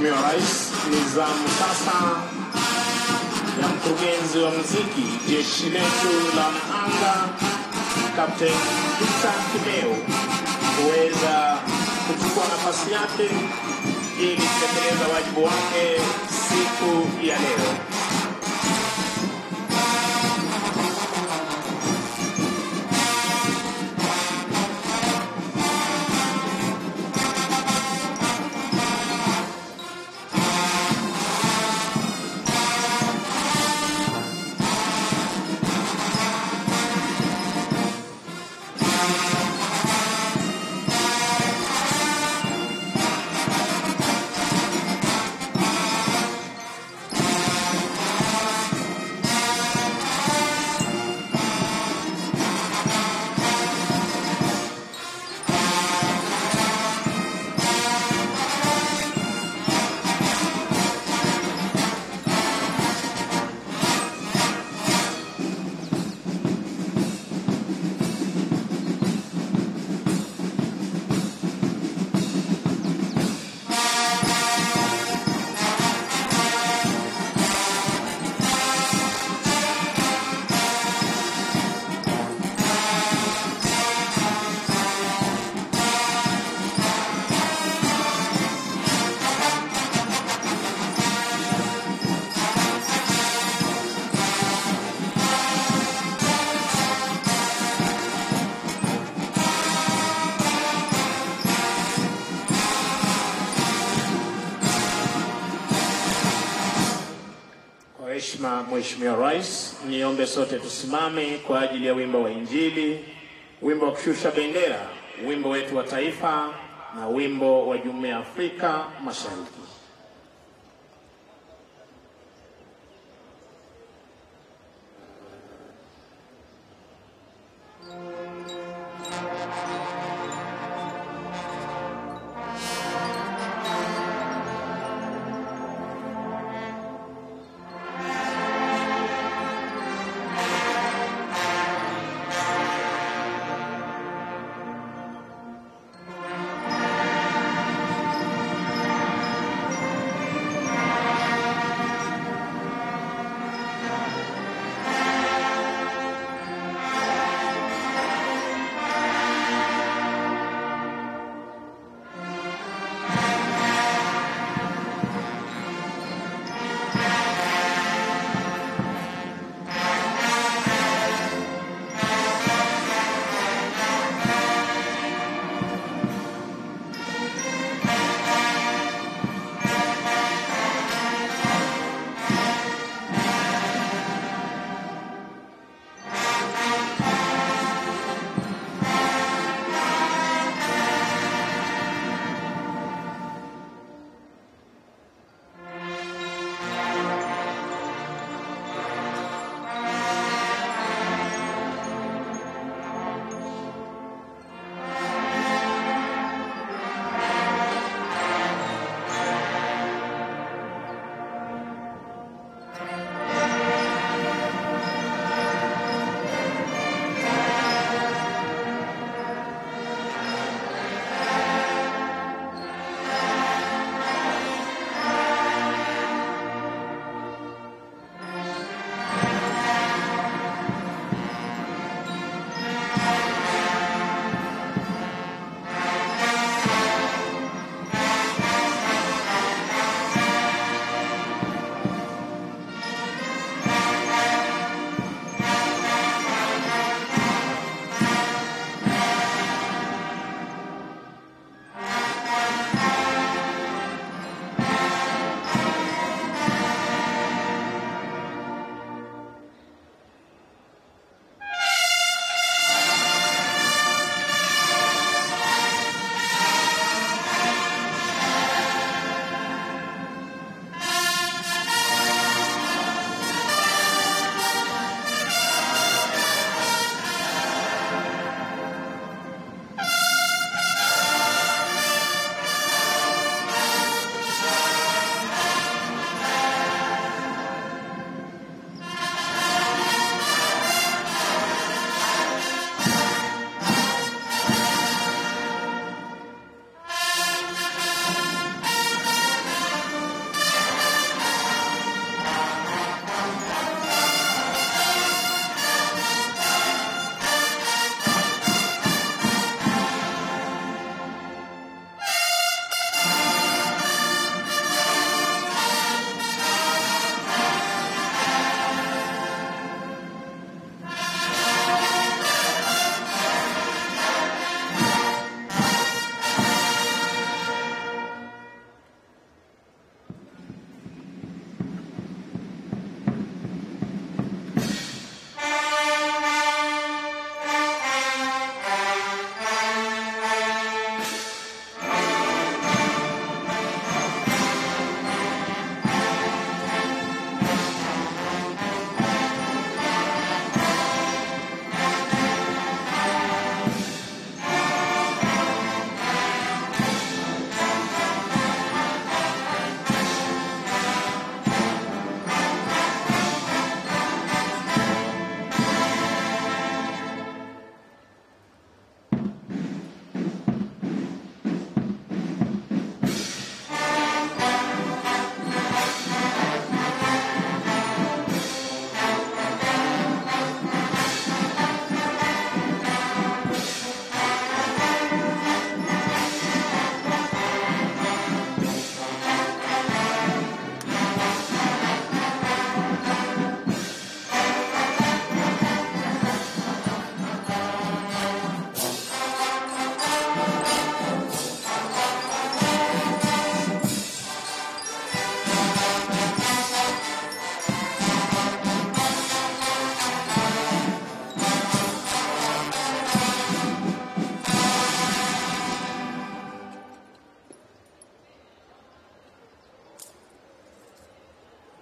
Mheshimiwa Rais, ni zamu sasa ya mkurugenzi wa muziki jeshi letu la anga Captain Peter Kimeu kuweza kuchukua nafasi yake ili kutekeleza wajibu wake siku ya leo. Mheshimiwa Rais, niombe sote tusimame kwa ajili ya wimbo wa Injili, wimbo wa kushusha bendera, wimbo wetu wa taifa na wimbo wa Jumuiya ya Afrika Mashariki.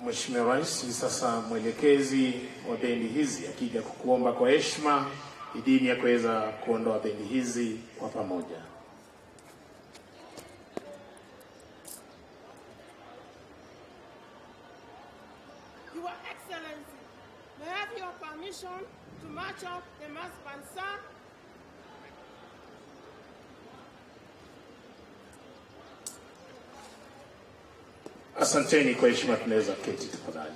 Mheshimiwa Rais, sasa mwelekezi wa bendi hizi akija kukuomba kwa heshima idhini ya kuweza kuondoa bendi hizi kwa pamoja. Your Excellency, may I have your permission to march off the mass band, sir? Asanteni kwa heshima, tunaweza keti tafadhali.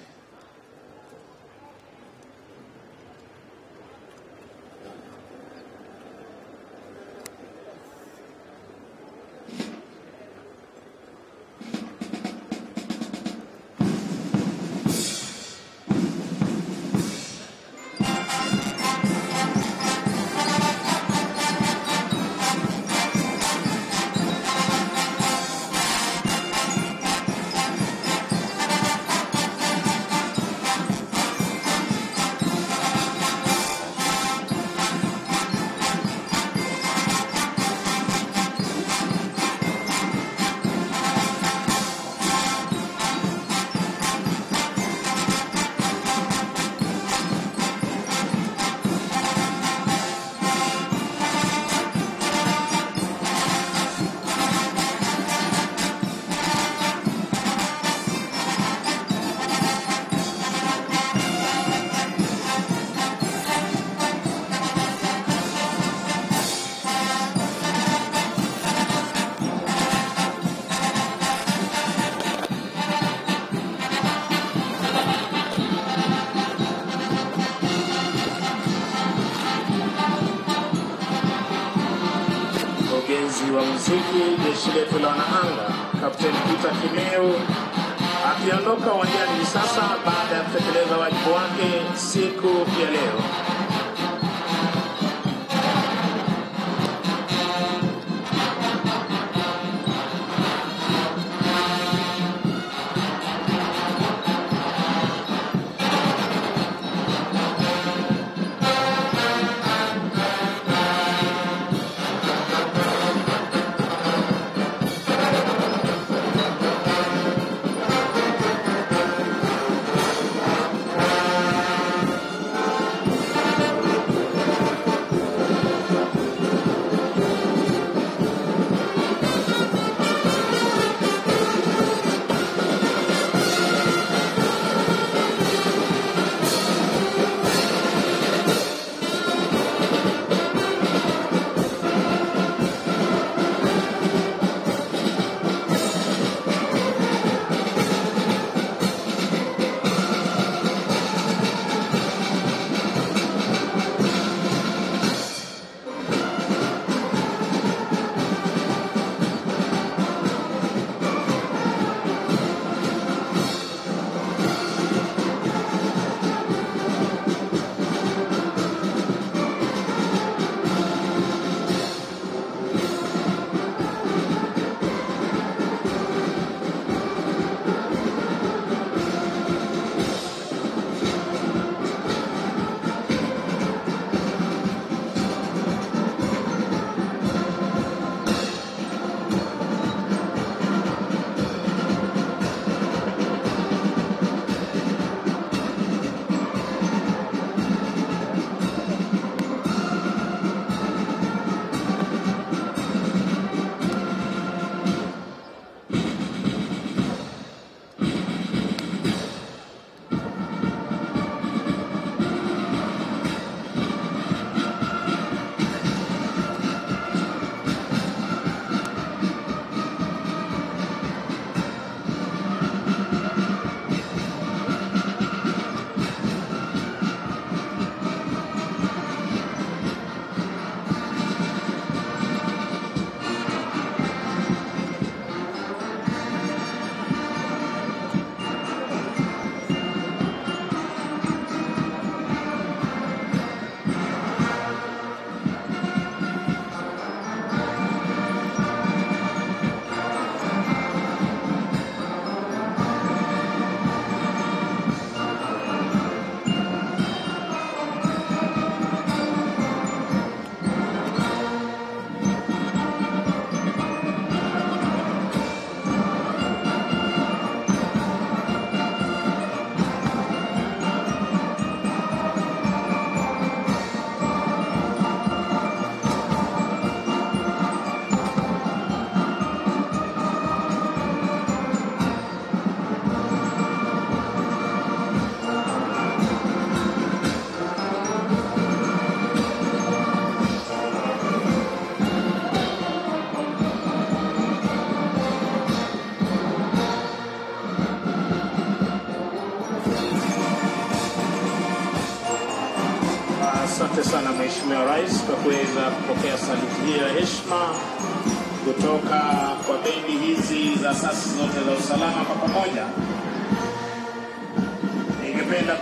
Wa muziki jeshi letu la wanaanga Kapteni Peter Kimeu akiondoka uwanjani hivi sasa baada ya kutekeleza wajibu wake siku ya leo. Mheshimiwa Rais kwa kuweza kupokea saluti hii ya heshima kutoka kwa bendi hizi za asasi zote za usalama kwa pamoja. Ningependa